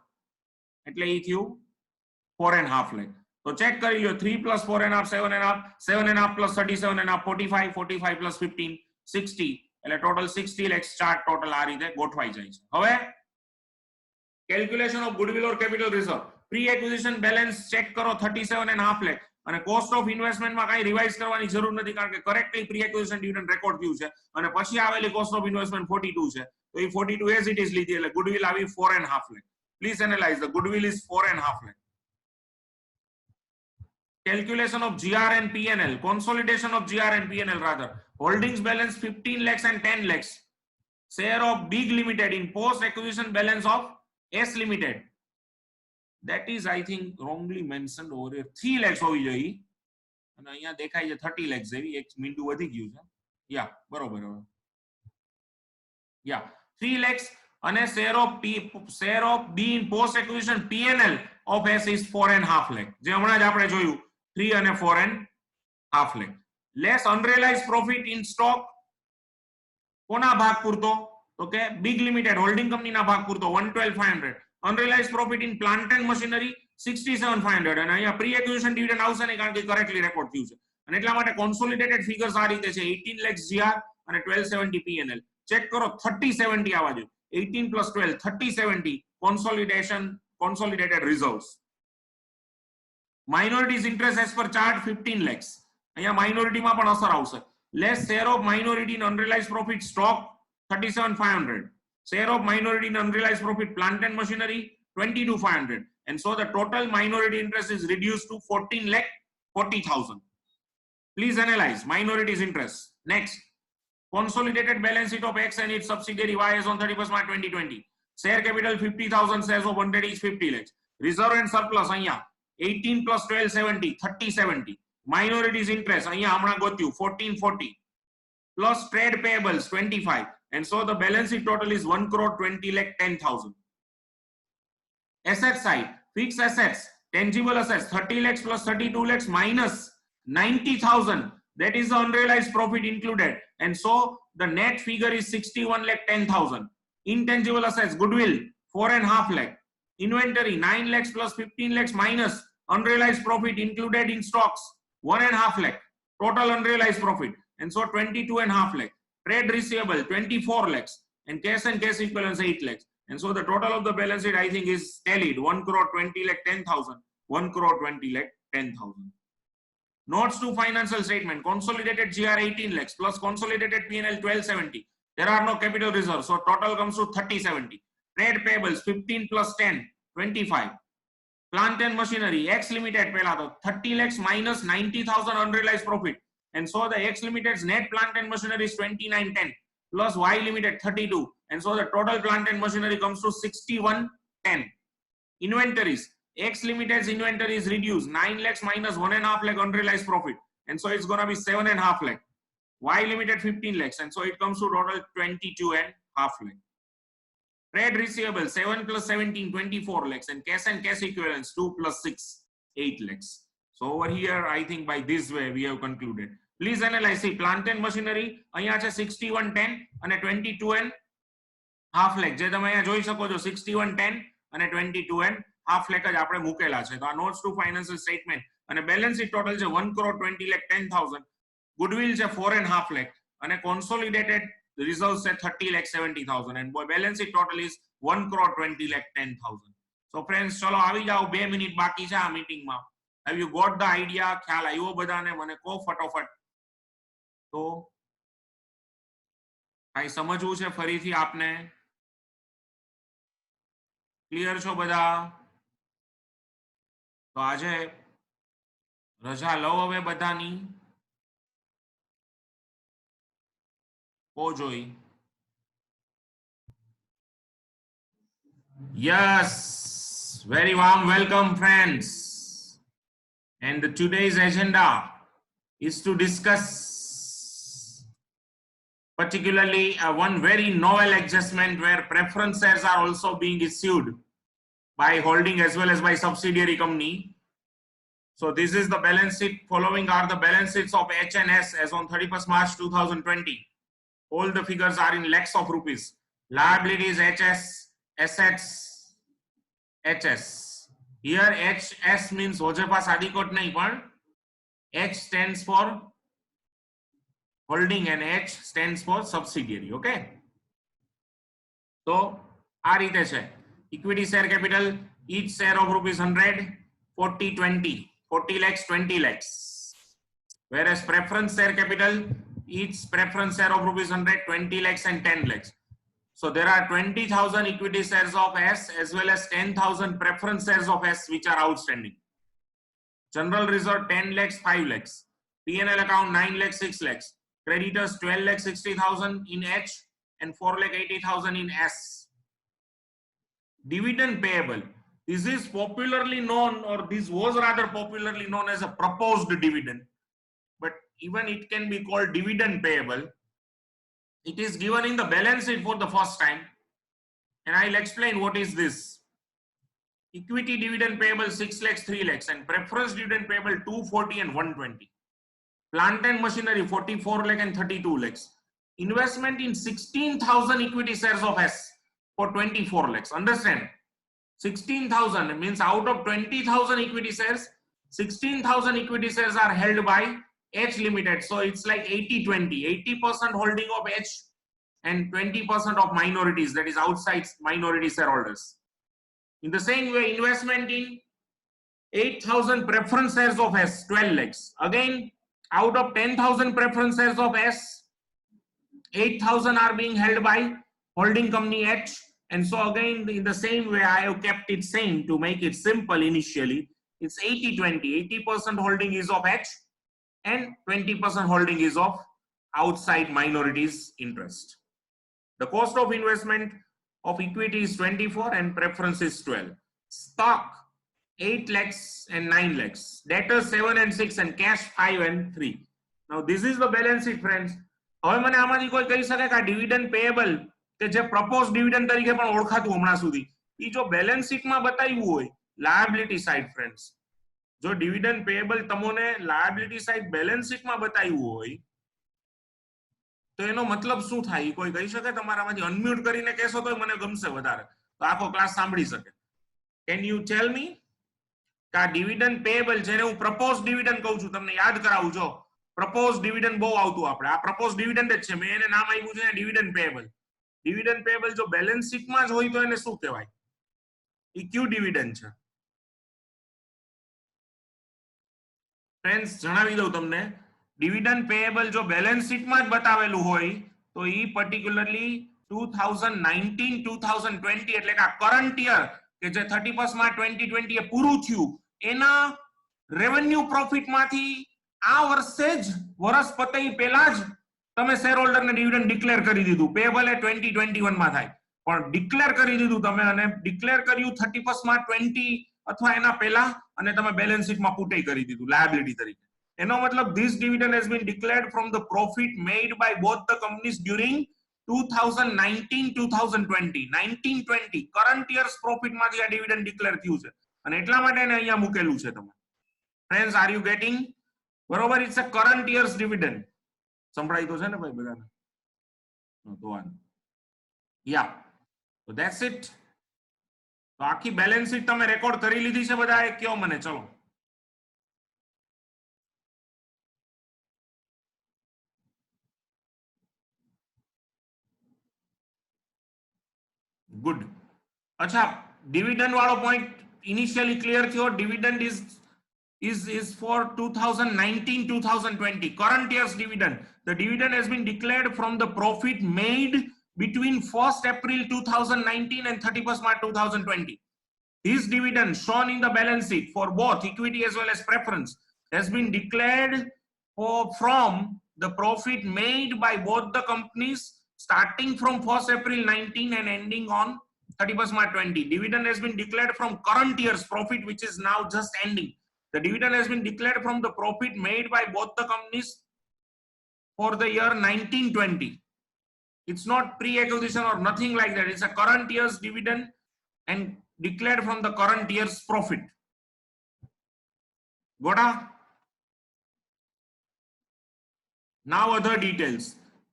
એટલે ઈ થયું 4.5 lakh. તો ચેક કરી લ્યો 3 plus 4.5 7.5, 7.5 plus 37.5 45, 45 plus 15 60 એટલે ટોટલ 60 lakhs ચાર્ટ ટોટલ આ રીતે ગોઠવાઈ જાય છે. હવે calculation of goodwill or capital reserve. Pre acquisition balance check કરો 37.5 lakh અને કોસ્ટ ઓફ ઇન્વેસ્ટમેન્ટમાં કાંઈ રિવાઇઝ કરવાની જરૂર નથી કારણ કે correctly pre acquisition dividend record થયું છે અને પછી આવેલી કોસ્ટ ઓફ ઇન્વેસ્ટમેન્ટ 42 છે તો એ 42 એઝ ઇટ ઇઝ લીધી એટલે ગુડવિલ આવી 4.5 lakh. Please analyze the goodwill is 4.5 lakh. calculation of GR and PNL, consolidation of GR and PNL rather. Holdings balance 15 lakhs and 10 lakhs. Share of Big Limited in post acquisition balance of S Limited. That is, I think, wrongly mentioned over here. 3 lakhs હોવી જોઈએ અને અહીંયા દેખાય છે 30 lakhs જેવી એક minute વધી ગયું છે. Yeah, બરોબર. Yeah, 3 lakhs અને share of B in post acquisition PNL of S is 4.5 lakh. જે હમણાં જ આપણે જોયું 3 અને 4.5 lakh. Less unrealized profit in stock કોના ભાગ પૂરતો? તો કે Big Limited હોલ્ડિંગ કંપનીના ભાગ પૂરતો 112,500. Unrealized profit in plant and machinery 67,500 અને અહીંયા પ્રી એક્વિઝિશન ડિવિડન્ડ આવશે નહીં કારણ કે કરેક્ટલી રેકોર્ડ થયું છે અને એટલા માટે કોન્સોલિડેટેડ ફિગર્સ આ રીતે છે 18 lakhs GR અને 1270 PNL. ચેક કરો 3070 આવવા જોઈએ. 18 plus 12 3070 consolidated reserves. Minorities interest as per chart 15 lakhs. અહીંયા minority માં પણ અસર આવશે. Less share of minority in unrealized profit stock 37,500. Share of minority in unrealized profit plant and machinery 22,500. And so the total minority interest is reduced to 14,40,000. Please analyze minorities interest. Next, consolidated balance sheet of X and its subsidiary Y as on 31st March 2020. Share capital 50,000, shares of 100 each 50 lakhs. Reserve and surplus અહીંયા 18 plus 1270 3070. Minorities interest અહીંયા હમણાં ગોત્યું 1440 plus trade payables 25. And so the balance sheet total is 1,20,10,000. Asset side, fixed assets, tangible assets 30 lakhs plus 32 lakhs minus 90,000. That is the unrealized profit included. And so the net figure is 61,10,000. Intangible assets, goodwill 4.5 lakh. Inventory 9 lakhs plus 15 lakhs minus unrealized profit included in stocks 1.5 lakh. Total unrealized profit. And so 22.5 lakh. Trade receivable 24 lakhs and cash equivalents 8 lakhs. And so the total of the balance sheet I think is tallied 1,20,10,000. 1,20,10,000. Notes to financial statement. Consolidated GR 18 lakhs plus consolidated PNL 1270. There are no capital reserves, so total comes to 3070. Trade payables 15 plus 10 25. Plant and machinery X Limited pehla to 30 lakhs minus 90,000 unrealized profit. And so the X Limited's net plant and machinery is 2910 plus Y Limited 32. And so the total plant and machinery comes to 6110. Inventories. X Limited's inventory is reduced 9 lakhs minus 1.5 lakh unrealized profit. And so it's going to be 7.5 lakh. Y Limited 15 lakhs. And so it comes to total 22.5 lakh. Trade receivable 7 plus 17 24 lakhs. And cash equivalents 2 plus 6 8 lakhs. So over here, I think by this way we have concluded. Please analyze. See, plant and machinery અહીંયા છે 6110 અને 22.5 lakh. જે તમે અહીંયા જોઈ શકો છો 6110 અને 22.5 lakh જ આપણે મૂકેલા છે. તો આ નોટ્સ ટુ ફાઇનાન્શિયલ સ્ટેટમેન્ટ અને બેલેન્સ શીટ ટોટલ છે 1,20,10,000. ગુડવિલ છે 4.5 lakh અને કોન્સોલિડેટેડ રિઝર્વ્સ છે 30,70,000 and balance sheet total is 1,20,10,000. So friends, ચલો આવી જાઓ, 2 મિનિટ બાકી છે આ મીટિંગમાં. Have you got the idea? ખ્યાલ આવ્યો બધાને? મને કહો ફટોફટ. તો કાઈ સમજવું છે ફરીથી આપને? ક્લિયર છો બધા? તો આજે રજા લઉં હવે બધાની. જોઈ. Yes, very warm welcome friends. And today's agenda is to discuss particularly one very novel adjustment where preference shares are also being issued by holding as well as by subsidiary company. So this is the balance sheet. Following are the balance sheets of HNS as on 31st March 2020. All the figures are in lakhs of rupees. Liabilities HS, assets HS. Here HS means Hojepa Sadikot nahi, but H stands for holding and H stands for subsidiary. Okay. So આ રીતે છે. Equity share capital, each share of rupees 100, 40, 20, 40 lakhs, 20 lakhs. Whereas preference share capital, each preference share of rupees 100, 20 lakhs and 10 lakhs. So there are 20,000 equity shares of S as well as 10,000 preference shares of S which are outstanding. General reserve 10 lakhs, 5 lakhs. P&L account 9 lakhs, 6 lakhs. Creditors 12 lakhs 60,000 in H and 4 lakh 80,000 in S. Dividend payable. This is popularly known, or this was rather popularly known as a proposed dividend, but even it can be called dividend payable. It is given in the balance sheet for the first time, and I'll explain what is this. Equity dividend payable 6 lakhs, 3 lakhs, and preference dividend payable 240 and 120. Plant and machinery 44 lakh and 32 lakhs. Investment in 16,000 equity shares of S for 24 lakhs. Understand? 16,000 means out of 20,000 equity shares, 16,000 equity shares are held by H Limited. So it's like 80-20, 80% holding of H and 20% of minorities, that is outside minority shareholders. In the same way, investment in 8,000 preference shares of S, 12 lakhs. Again, out of 10,000 preference shares of S, 8,000 are being held by holding company H. And so again, in the same way, I have kept it same to make it simple initially. It's 80-20, 80% holding is of H and 20% holding is of outside minorities interest. The cost of investment of equity is 24 and preference is 12. Stock 8 lakhs and 9 lakhs. Debtors 7 and 6 and cash 5 and 3. Now this is the balance sheet, friends. હવે મને આમાંથી કોઈ કહી શકે કે આ dividend પેયેબલ કે જે પ્રપોઝ ડિવિડન્ડ તરીકે પણ ઓળખાતું હમણાં સુધી ઈ જો બેલેન્સ શીટમાં બતાવ્યું હોય લાયબિલિટી સાઇડ ફ્રેન્ડ્સ, જો ડિવિડન્ડ પેયેબલ તમોને લાયબિલિટી સાઇડ બેલેન્સ શીટમાં બતાવ્યું હોય તો એનો મતલબ શું થાય ઈ કોઈ કહી શકે? તમારામાંથી અનમ્યુટ કરીને કહેશો તો મને ગમશે વધારે, તો આખો ક્લાસ સાંભળી શકે. કેન યુ ટેલ મી કે આ ડિવિડન્ડ પેયેબલ જેને હું પ્રપોઝ ડિવિડન્ડ કહું છું, તમને યાદ કરાવું છો, પ્રપોઝ ડિવિડન્ડ બહુ આવતું આપણે, આ પ્રપોઝ ડિવિડન્ડ જ છે, મેં એને નામ આપ્યું છે ડિવિડન્ડ પેયેબલ. ડિવિડન્ડ પેયેબલ જો બેલેન્સ શીટમાં જ હોય તો એને શું કહેવાય? ઈ ક્યુ ડિવિડન્ડ છે ફ્રેન્ડ્સ? જણાવી દઉં તમને, ડિવિડન્ડ પેયેબલ જો બેલેન્સ શીટમાં જ બતાવેલું હોય તો ઈ પર્ટિક્યુલરલી 2019-2020 એટલે કે આ કરંટ યર કે જે 31 માર્ચ 2020 એ પૂરું થયું એના રેવન્યુ પ્રોફિટમાંથી આ વર્ષે જ વર્ષ પતે પહેલા જ તમે શેર હોલ્ડરને ડિવિડન્ડ ડિક્લેર કરી દીધું. પેયેબલ એ 2021 માં થાય, પણ ડિક્લેર કરી દીધું તમે અને ડિક્લેર કર્યું 31 માર્ચ 20 અથવા એના પહેલા અને તમે બેલેન્સ શીટમાં પુટે કરી દીધું લાયબિલિટી તરીકે. એનો મતલબ this dividend has been declared from the profit made by both the companies during 2019-2020 19-20 current years પ્રોફિટમાંથી આ ડિવિડન્ડ ડિક્લેર થયું છે અને એટલા માટે એને અહીંયા મૂકેલું છે. તમે ફ્રેન્ડ્સ આર યુ ગેટિંગ? બરોબર, it's a current years dividend. સંભળાય તો છે ને ભાઈ બધાને? તો યા, તો ધેટ્સ ઇટ. તો આખી બેલેન્સ શીટ તમે રેકોર્ડ કરી લીધી છે બધાએ? કયો મને, ચલો. ગુડ. અચ્છા, ડિવિડન્ડ વાળો પોઈન્ટ ઇનિશિયલી ક્લિયર થયો. Dividend is for 2019-2020 current year's dividend. The dividend has been declared from the profit made between 1st April 2019 and 31st March 2020. This dividend shown in the balance sheet for both equity as well as preference has been declared from the profit made by both the companies starting from 1st April 19 and ending on 31st March 20. Dividend has been declared from current year's profit, which is now just ending. The dividend has been declared from the profit made by both the companies for the year 1920. It's not pre-acquisition or nothing like that. It's a current year's dividend and declared from the current year's profit. Got it? Now other details.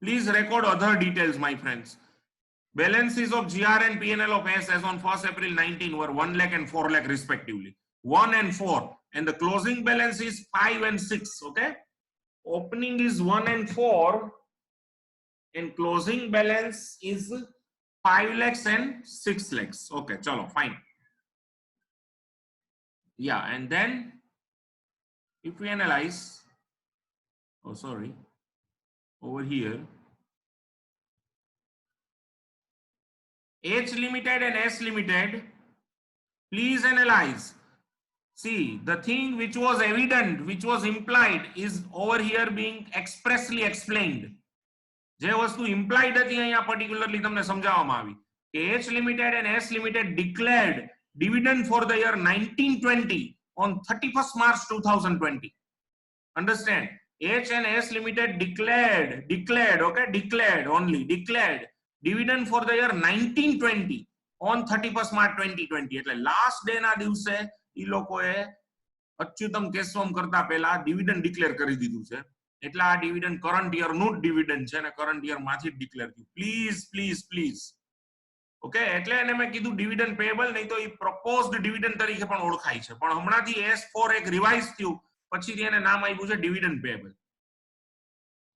Please record other details, my friends. Balances of GR and P&L of S as on 1st April 19 were 1 lakh and 4 lakh respectively. 1 and 4. And the closing balance is 5 and 6. Okay. Opening is 1 and 4. And closing balance is 5 lakhs and 6 lakhs. Okay. Chalo, fine. Yeah. And then if we analyze, oh, sorry, over here, H Limited and S Limited, please analyze. see, the thing which was evident, which was implied, is over here being expressly explained. જે વસ્તુ implied હતી અહીંયા particularly તમને સમજાવવામાં આવી કે H Limited and S Limited declared dividend for the year 1920 on 31st March 2020. Understand? H and S Limited declared dividend for the year 1920 on 31st March 2020. એટલે last day ના દિવસે ઈ લોકોએ અચ્યુતમ કેશવમ કરતા પહેલા ડિવિડન્ડ ડિક્લેર કરી દીધું છે. એટલે આ ડિવિડન્ડ કરન્ટ યર નું ડિવિડન્ડ છે અને કરન્ટ યર માંથી ડિક્લેર થયું. પ્લીઝ ઓકે, એટલે એને મેં કીધું ડિવિડન્ડ પેએબલ, નહીં તો ઈ પ્રપોઝડ ડિવિડન્ડ તરીકે પણ ઓળખાય છે. પણ હમણાંથી S4 એક રિવાઇઝ થયું, પછીથી એને નામ આપ્યું છે ડિવિડન્ડ પેએબલ.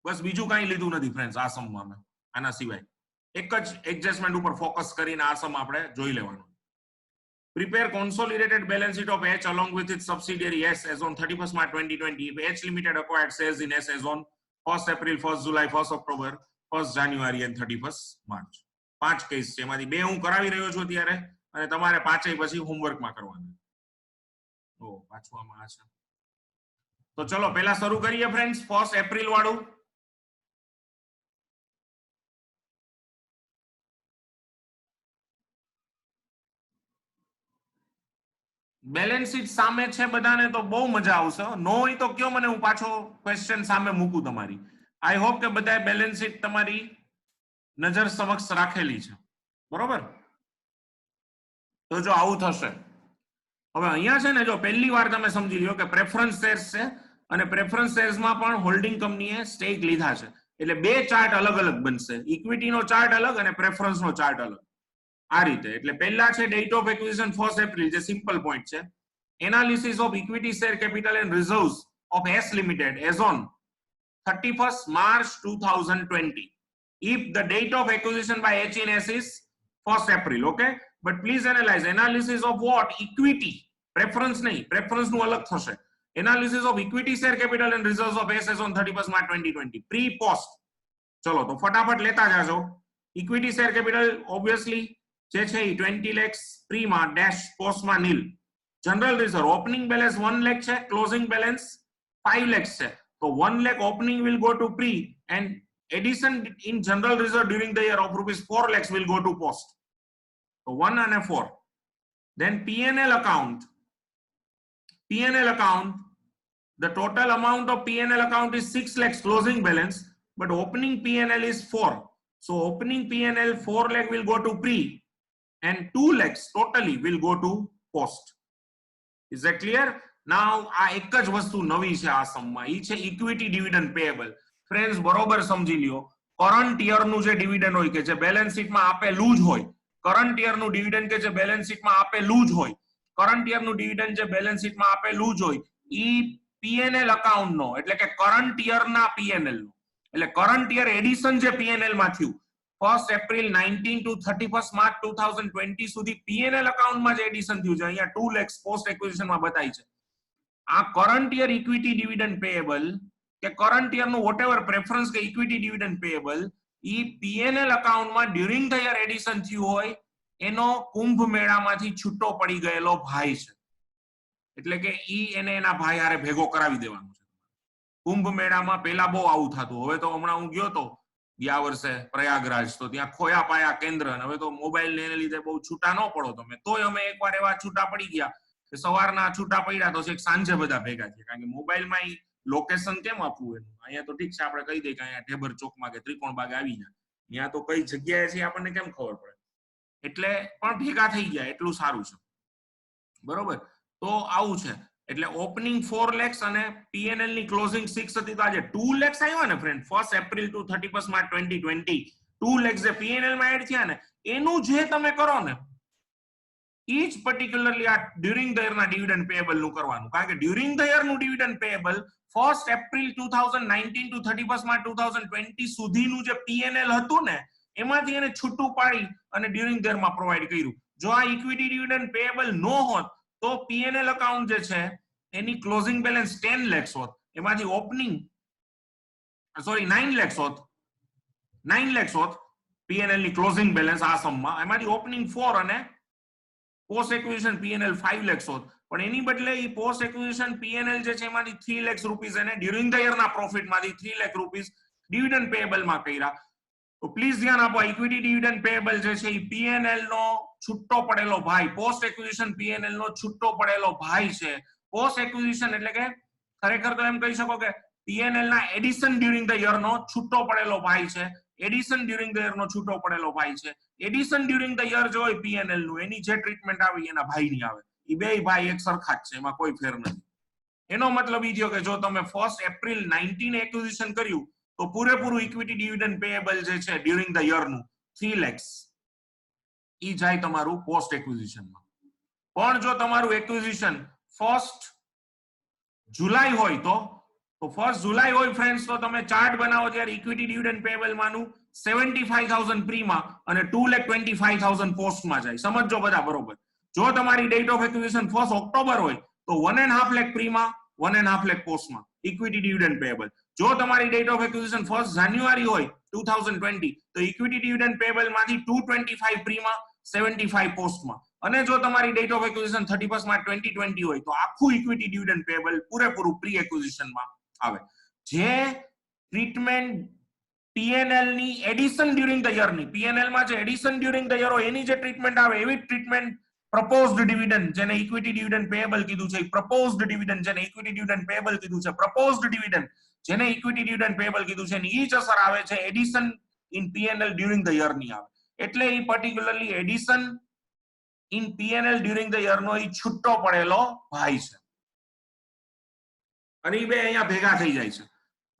બસ બીજું કાંઈ લીધું નથી ફ્રેન્ડ્સ આ સમમાં. આના સિવાય એક જ એડજસ્ટમેન્ટ ઉપર ફોકસ કરીને આ સમ આપણે જોઈ લેવાનું. Prepare consolidated balance sheet of H along with its subsidiary S as on 31st March 2020. H Limited acquired shares in S as on 1st April, 1st July, 1st October, 1st January and 31st March. 5 case છે, એમાંથી 2 હું કરાવી રહ્યો છું અત્યારે અને તમારે 5 પછી હોમવર્કમાં કરવાના. ઓ પાછું આ છે. તો ચલો પહેલા શરૂ કરીએ ફ્રેન્ડ્સ 1st એપ્રિલ વાળું. બેલેન્સ શીટ સામે છે બધાને તો બહુ મજા આવશે. નો હોય તો કયો મને, હું પાછો ક્વેશ્ચન સામે મૂકું તમારી. આઈ હોપ કે બધાએ બેલેન્સ શીટ તમારી નજર સમક્ષ રાખેલી છે, બરોબર? તો જો આવું થશે, હવે અહીંયા છે ને, જો પહેલી વાર તમે સમજી લ્યો કે પ્રેફરન્સ શેર્સ છે અને પ્રેફરન્સ શેર્સમાં પણ હોલ્ડિંગ કંપનીએ સ્ટેક લીધા છે. એટલે બે ચાર્ટ અલગ અલગ બનશે, ઇક્વિટીનો ચાર્ટ અલગ અને પ્રેફરન્સનો ચાર્ટ અલગ. આ રીતે. એટલે પહેલા છે date of acquisition 1st April, જે સિમ્પલ પોઈન્ટ છે. Analysis of equity share capital and reserves of S Limited as on 31st March 2020 if the date of acquisition by H in S is 1st April. Okay, but please analyze analysis of what? Equity. Preference નહીં, preference નું અલગ થશે. Analysis of equity share capital and reserves of S as on 31st March 2020 pre post. ચલો તો ફટાફટ લેતા જાજો. Equity share capital obviously જે છે 20 lakhs પ્રી માં ડેશ પોસ્ટ માં nil. General reserve opening balance 1 lakh છે, ક્લોઝિંગ બેલેન્સ 5 lakhs છે. તો 1 lakh opening will go to pre and addition in general reserve during the year of rupees 4 lakhs will go to post. So 1 and 4. Then P&L account, the total amount of P&L account is 6 lakhs closing balance, but opening P&L is 4. So opening P&L 4 lakh will go to pre and 2 lakhs totally will go to post. Is that clear? Now આ એક જ વસ્તુ નવી છે આ સમમાં, ઈ છે equity dividend payable. Friends બરોબર સમજી લ્યો, કરન્ટ યર નું જે ડિવિડન્ડ હોય કે જે બેલેન્સ શીટમાં આપેલું જ હોય, કરન્ટ યર નું ડિવિડન્ડ કે જે બેલેન્સ શીટમાં આપેલું જ હોય, કરન્ટ યર નું ડિવિડન્ડ જે બેલેન્સ શીટમાં આપેલું જ હોય, ઈ P&L અકાઉન્ટ નો, એટલે કે કરન્ટ યર ના P&L નો, એટલે કરન્ટ યર એડિશન જે P&L માં થયું 1st April 19 to 31st March 2020 સુધી P&L અકાઉન્ટમાં જે એડિશન થયું છે, અહીંયા 2 lakhs પોસ્ટ એક્વિઝિશનમાં બતાવી છે. આ current year equity dividend payable કે કરન્ટ યર નું વોટએવર પ્રેફરન્સ કે ઇક્વિટી ડિવિડન્ડ પેએબલ, ઈ P&L અકાઉન્ટમાં ડ્યુરિંગ ધ યર એડિશન થયું હોય એનો કુંભ મેળામાંથી છૂટો પડી ગયેલો ભાઈ છે. એટલે કે ઈ એને એના ભાઈ હારે ભેગો કરાવી દેવાનો છે. કુંભ મેળામાં પેલા બહુ આવું થતું, હવે તો હમણાં હું ગયો તો ગયા વર્ષે પ્રયાગરાજ, તો ત્યાં ખોયા પાયા કેન્દ્ર, અને હવે તો મોબાઈલ ને એને લીધે બહુ છૂટા ન પડો તમે. તોય અમે એકવાર એવા છૂટા પડી ગયા કે સવારના છૂટા પડ્યા તો છેક સાંજે બધા ભેગા થયા, કારણ કે મોબાઈલમાં ઈ લોકેશન કેમ આપવું એનું. અહીંયા તો ઠીક છે આપણે કહી દઈએ કે અહીંયા ઢેબર ચોકમાં કે ત્રિકોણ બાગ આવી જાય, ત્યાં તો કઈ જગ્યાએ છે આપણને કેમ ખબર પડે. એટલે પણ ભેગા થઈ ગયા એટલું સારું છે, બરોબર? તો આવું છે. એટલે ઓપનિંગ 4 lakhs અને P&L ની ક્લોઝિંગ 6 હતી, તો આજે 2 lakhs આવ્યા ને friend. 1st April to 31st March 2020 2 lakhs જે P&L માં એડ થયા ને, એનું જે તમે કરો ને, ઈ જ પર્ટિક્યુલરલી આ ડ્યુરિંગ ધ યર ના ડિવિડન્ડ પેએબલ નું કરવાનું. કારણ કે ડ્યુરિંગ ધ યર નું dividend payable 1st April 2019 to 31st March 2020 સુધીનું જે P&L હતું ને, એમાંથી એને છૂટું પાડી અને ડ્યુરિંગ ધ યર માં પ્રોવાઈડ કર્યું. જો આ ઇક્વિટી ડિવિડન્ડ પેએબલ નો હોત તો P&L અકાઉન્ટ જે છે એની ક્લોઝિંગ બેલેન્સ 10 lakhs હોત, એમાંથી ઓપનિંગ 9 lakhs હોત, 9 lakhs હોત P&L ની ક્લોઝિંગ બેલેન્સ આ સમમાં, એમાંથી ઓપનિંગ 4 અને પોસ્ટ એક્વિઝિશન P&L 5 lakhs હોત. પણ એની બદલે ઈ પોસ્ટ એક્વિઝિશન P&L જે છે એમાંથી 3 લાખ રૂપીસ એને ડ્યુરિંગ ધ યર ના પ્રોફિટ માંથી 3 લાખ રૂપીસ ડિવિડન્ડ પેએબલ માં કર્યા. તો પ્લીઝ ધ્યાન આપો, ઇક્વિટી ડિવિડન્ડ પેએબલ જે છે એ P&L નો છૂટો પડેલો ભાઈ, પોસ્ટ એક્વિઝિશન P&L નો છૂટો પડેલો ભાઈ છે. પોસ્ટ એક્વિઝિશન એટલે કે ખરેખર તો એમ કહી શકો કે P&L ના એડિશન ડ્યુરિંગ ધ યર નો છૂટો પડેલો ભાઈ છે. એડિશન ડ્યુરિંગ ધ યર નો છૂટો પડેલો ભાઈ છે. એડિશન ડ્યુરિંગ ધ યર જો હોય P&L નું, એની જે ટ્રીટમેન્ટ આવી એના ભાઈની આવે. એ બે ભાઈ એક સરખા જ છે, એમાં કોઈ ફેર નથી. એનો મતલબ એ થયો કે જો તમે 1 એપ્રિલ 19 એક્વિઝિશન કર્યું તો પૂરેપૂરું ઇક્વિટી ડિવિડન્ડ પેએબલ જે છે ડ્યુરિંગ ધ યર નું 3 લાખ ઈ જાય તમારું પોસ્ટ એક્વિઝિશનમાં. પણ જો તમારું એક્વિઝિશન 1 જુલાઈ હોય તો 1 જુલાઈ હોય ફ્રેન્ડ્સ, તો તમે ચાર્ટ બનાવો ત્યારે ઇક્વિટી ડિવિડન્ડ પેએબલ માંનું 75,000 પ્રીમાં અને 2,25,000 પોસ્ટમાં જાય. સમજો બધા બરોબર. જો તમારી ડેટ ઓફ એક્વિઝિશન 1 ઓક્ટોબર હોય તો 1.5 લાખ પ્રીમાં 1.5 લાખ પોસ્ટમાં ઇક્વિટી ડિવિડન્ડ પેએબલ. જો તમારી ડેટ ઓફ એક્વિઝિશન 1 જાન્યુઆરી હોય 2020 તો ઇક્વિટી ડિવિડન્ડ પેએબલ માંથી 225 પ્રીમાં 75 પોસ્ટમાં. અને જો તમારી ડેટ ઓફ એક્વિઝિશન 31 માર્ચ 2020 હોય તો આખું ઇક્વિટી ડિવિડન્ડ પેએબલ પૂરેપૂરું પ્રી એક્વિઝિશનમાં આવે. જે ટ્રીટમેન્ટ P&L ની એડિશન ડ્યુરિંગ ધ યર ની, P&L માં જે એડિશન ડ્યુરિંગ ધ યર હોય એની જે ટ્રીટમેન્ટ આવે એવી ટ્રીટમેન્ટ પ્રપોઝડ ડિવિડન્ડ, જેને ઇક્વિટી ડિવિડન્ડ પેએબલ કીધું છે, પ્રપોઝડ ડિવિડન્ડ જેને ઇક્વિટી ડિવિડન્ડ પેએબલ કીધું છે, પ્રપોઝડ ડિવિડન્ડ જેને ઇક્વિટી ડિવિડન્ડ પેએબલ કીધું છે, એની ઈ જ અસર આવે છે addition in P&L during the year ની આવે. એટલે ઈ particularly addition in P&L during the year નો ઈ છૂટો પડેલો ભાઈ છે. અને ઈ બે અહીંયા ભેગા થઈ જાય છે.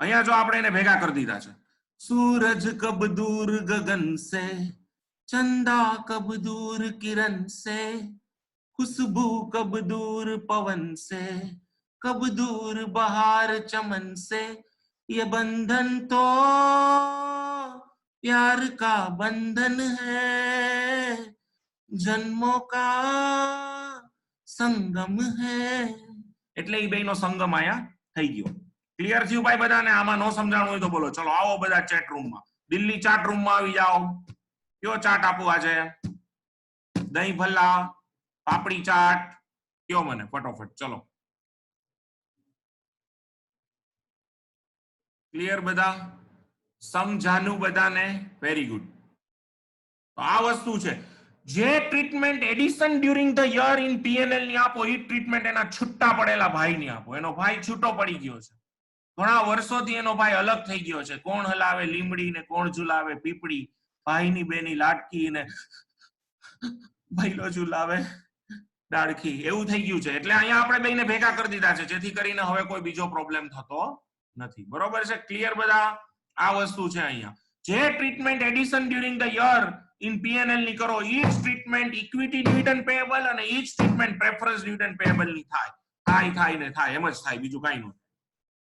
અહીંયા જો આપણે એને ભેગા કરી દીધા છે, सूरज कब दूर गगन से, चंदा कब दूर किरण से, खुशबू कब दूर पवन से, कब दूर बहार चमन से, ये बंधन तो प्यार का बंधन है, जन्मों का संगम है. એટલે એ બેનો સંગમ આયા થઈ ગયો. ક્લિયર થયું ભાઈ બધાને? આમાં નો સમજાણું હોય તો બોલો. ચલો આવો બધા ચેટ રૂમમાં, દિલ્હી ચાટ રૂમમાં આવી જાઓ. કયો ચાટ આપું આજે? દહીં ભલ્લા, પાપડી ચાટ કયો મને ફટોફટ. ચલો ક્લિયર બધા? સમજાનું બધાને? Very good. તો આ વસ્તુ છે, જે treatment addition during the year in P&L ની આપો એ ટ્રીટમેન્ટ એના છૂટા પડેલા ભાઈની આપો. એનો ભાઈ છૂટો પડી ગયો છે, ઘણા વર્ષોથી એનો ભાઈ અલગ થઈ ગયો છે. કોણ હલાવે લીમડી ને કોણ ઝુલાવે પીપળી, ભાઈની બેની લાડકી ને ભાઈલો ઝુલાવે ડાળખી, એવું થઈ ગયું છે. એટલે અહીંયા આપણે બેને ભેગા કરી દીધા છે, જેથી કરીને હવે કોઈ બીજો પ્રોબ્લેમ થતો નથી. બરોબર છે? ક્લિયર બધા? આ વસ્તુ છે અહીંયા. જે treatment addition during the year in P&L ની કરો ઈ જ ટ્રીટમેન્ટ ઇક્વિટી ડિવિડન્ડ પેએબલ અને ઈ જ ટ્રીટમેન્ટ પ્રેફરન્સ ડિવિડન્ડ પેએબલ ની થાય ને થાય, એમ જ થાય, બીજું કાઈ નહીં.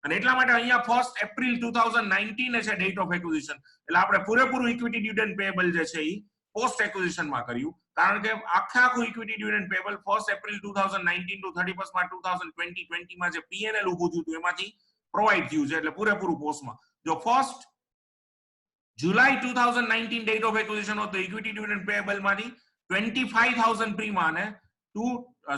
અને એટલા માટે અહીંયા 1 એપ્રિલ 2019 છે ડેટ ઓફ એક્વિઝિશન. એટલે આપણે પૂરેપૂરું ઇક્વિટી ડિવિડન્ડ પેએબલ જે છે એ પોસ્ટ એક્વિઝિશન માં કર્યું, કારણ કે આખું equity dividend payable 1 April 2019 to 31 March 2020 માં જે P&L ઊભું થયું હતું એમાંથી પ્રોવાઈડ થયું છે. એટલે પૂરેપૂરું પોસ્ટમાં. જો 1 જુલાઈ 2019 ડેટ ઓફ એક્વિઝિશન હતો, ઇક્વિટી ડિવિડન્ડ પેએબલ માંથી 25,000 પ્રીમાં અને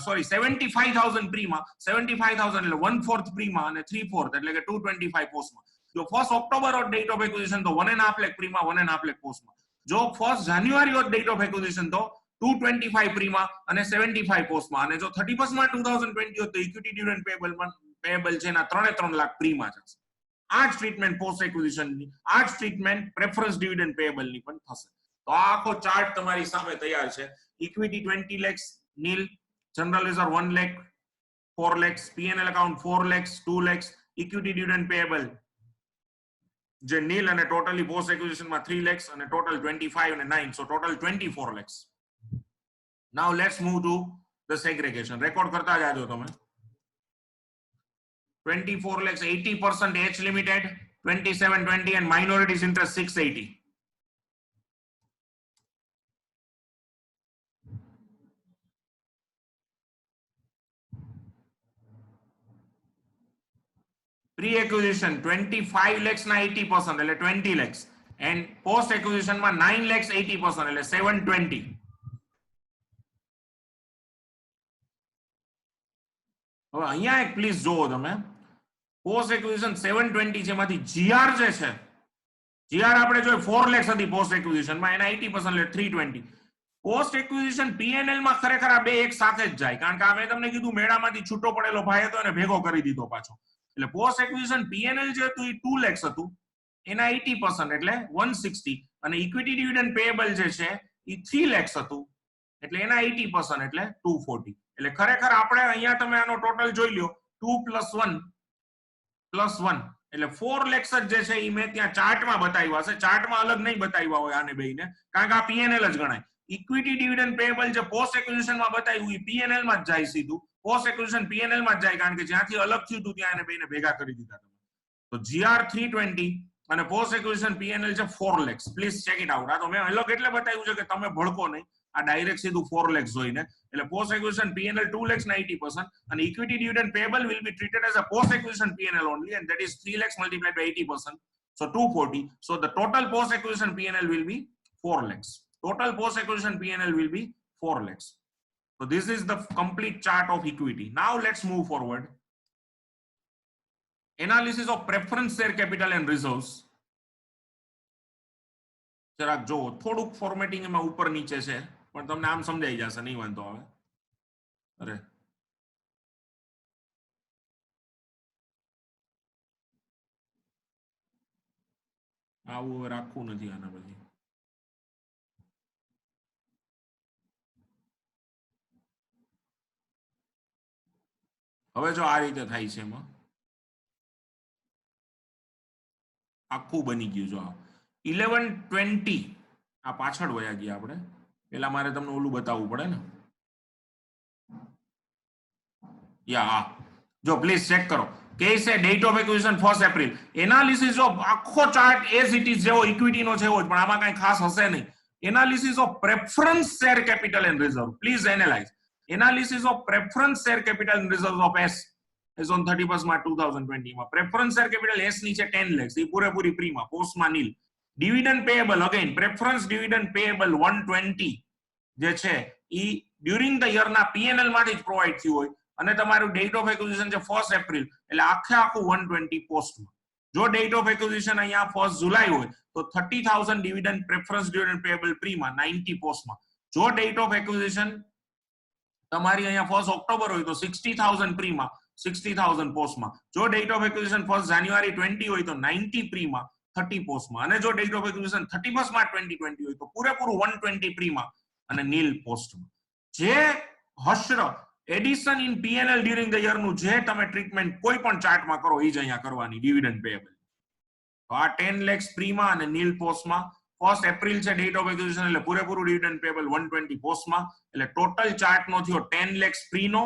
75,000 પ્રીમાં, 75,000 એટલે 1/4 પ્રીમાં અને 3/4 એટલે કે 225 પોસ્ટમાં. જો 1 October of date of acquisition તો 1.5 લાખ પ્રીમાં, 1.5 લાખ પોસ્ટમાં. જો 1 જાન્યુઆરી ઓફ ડેટ ઓફ એક્વિઝિશન તો 225 પ્રીમાં અને 75 પોસ્ટમાં. અને જો 31 માર્ચ 2020 હોત તો ઇક્વિટી ડિવિડન્ડ પેએબલ છે એના 3.3 લાખ પ્રીમાં જશે. આ જ ટ્રીટમેન્ટ પોસ્ટ એક્વિઝિશન ની, આ જ ટ્રીટમેન્ટ પ્રેફરન્સ ડિવિડન્ડ પેએબલ ની પણ થશે. તો આ આખો ચાર્ટ તમારી સામે તૈયાર છે. Equity 20 lakhs nil, general reserve 1 lakh, 4 lakhs, P&L account 4 lakhs, 2 lakhs, equity dividend payable જે nil અને ટોટલી પોસ્ટ એક્વિઝિશન માં 3 lakhs અને ટોટલ 25 અને 9, so total 24 lakhs. Now let's move to the segregation. Record કરતા જાજો તમે. 24 lakhs 80% H limited, 2720 and minorities interest 680. Pre-acquisition 25 lakhs ના 80% એટલે 20 lakhs and post acquisition માં 9 lakhs 80% એટલે 720. હવે અહીંયા એક પ્લીઝ જોવો તમે, પોસ્ટ એક્વિઝિશન 720 છે, એમાંથી જીઆર જે છે, જીઆર આપણે જોઈએ 4 લાખ હતી પોસ્ટ એક્વિઝિશન માં, એના 80% એટલે 320. પોસ્ટ એક્વિઝિશન પીએનએલ માં ખરેખર આ બે એક સાથે જ જાય, કારણ કે આ મેં તમને કીધું મેળામાંથી છૂટો પડેલો ભાઈ હતો એને ભેગો કરી દીધો પાછો. એટલે પોસ્ટ એક્વિઝિશન પીએનએલ જે હતું એ 2 લાખ હતું, એના 80% એટલે 160, અને ઇક્વિટી ડિવિડન્ડ પેએબલ જે છે એ 3 લાખ હતું, એટલે એના 80% એટલે 240. એટલે ખરેખર આપણે અહીંયા તમે આનો ટોટલ જોઈ લ્યો, 2 + 1 + 1 એટલે 4 લાખ જે છે એ મેં ત્યાં ચાર્ટમાં બતાવ્યા છે, ચાર્ટમાં અલગ નહીં બતાવ્યા હોય આને બેને, કારણ કે આ પીએનએલ જ ગણાય. ઇક્વિટી ડિવિડન્ડ પેએબલ જે પોસ્ટ એક્વિઝિશન માં બતાવ્યું એ પીએનએલ માં જ જાય સીધું, પોસ્ટ એક્વિઝિશન પીએનએલ માં જ જાય, કારણ કે જ્યાંથી અલગ થયું હતું ત્યાં એને બેને ભેગા કરી દીધા તમે. તો જીઆર 320 અને પોસ્ટ એક્વિઝિશન પીએનએલ છે 4 lakh. Please check it out. આ તો મેં અલગ એટલે બતાવ્યું છે કે તમે ભડકો નહીં, આ ડાયરેક્ટ સીધું 4 લાખ જોઈને. એટલે પોસ્ટ એક્વિઝિશન પીએનએલ 2 lakhs ના 80%, અને equity dividend payable will be treated as a post acquisition P&L only, and that is 3 lakhs multiplied by 80%, so 240. So the total post acquisition P&L will be 4 lakhs. Total post acquisition P&L will be 4 lakhs. So this is the complete chart of equity. Now let's move forward. Analysis of preference share capital and reserves. જરાક જો થોડુંક formatting એમાં ઉપર નીચે છે, પણ તમને આમ સમજાઈ જશે, નહીં વાંધો આવે. અરે આવું રાખવું નથી આના પછી. હવે જો આ રીતે થાય છે, એમાં આખું બની ગયું. જો 1120 આ પાછળ વયા ગયા આપણે, પેલા મારે તમને ઓલું બતાવવું પડે ને. યા જો પ્લીઝ ચેક કરો કે છે date of acquisition 1 April. Analysis of આખો ચાર્ટ એઝ ઇટ ઇઝ જેવો ઇક્વિટીનો છે એવો જ, પણ આમાં કઈ ખાસ હશે નહીં. Analysis of preference share capital and reserve. Please analyse analysis of preference share capital and reserve of S is on 31st March 2020 માં. પ્રેફરન્સ શેર કેપિટલ એસ ની છે 10 lakhs, એ પૂરેપૂરી પ્રીમાં, પોસ્ટમાં nil. Dividend payable again preference dividend payable 120 જે છે એ during the year ના પીએનએલ માંથી જ પ્રોવાઈડ થયું હોય, અને તમારું ડેટ ઓફ એક્વિઝિશન છે 1 એપ્રિલ, એટલે આખું 120 પોસ્ટમાં. જો ડેટ ઓફ એક્વિઝિશન અહીંયા 1 જુલાઈ હોય તો 30,000 ડિવિડન્ડ પ્રેફરન્સ ડિવિડન્ડ પેએબલ પ્રીમાં 90 પોસ્ટમાં. જો ડેટ ઓફ એક્વિઝિશન તમારી અહીંયા 1 ઓક્ટોબર હોય તો 60,000 પ્રીમાં 60,000 પોસ્ટમાં. જો ડેટ ઓફ એક્વિઝિશન 1 જાન્યુઆરી 20 હોય તો 90 પ્રીમાં 30 પોસ્ટમાં, અને જો date of acquisition 31st March 2020 હોય તો પૂરેપૂરું 120 પ્રીમાં અને નીલ પોસ્ટમાં. જે હશ્ર addition in PNL during the year નું જે તમે ટ્રીટમેન્ટ કોઈ પણ ચાર્ટમાં કરો એ જ અહીંયા કરવાની ડિવિડન્ડ પેએબલ. તો આ 10 lakhs પ્રીમાં અને નીલ પોસ્ટમાં. 1 એપ્રિલ છે ડેટ ઓફ એક્વિઝિશન, એટલે પૂરેપૂરું ડિવિડન્ડ પેએબલ 120 પોસ્ટમાં. એટલે ટોટલ ચાર્ટ નો થયો 10 lakhs પ્રીનો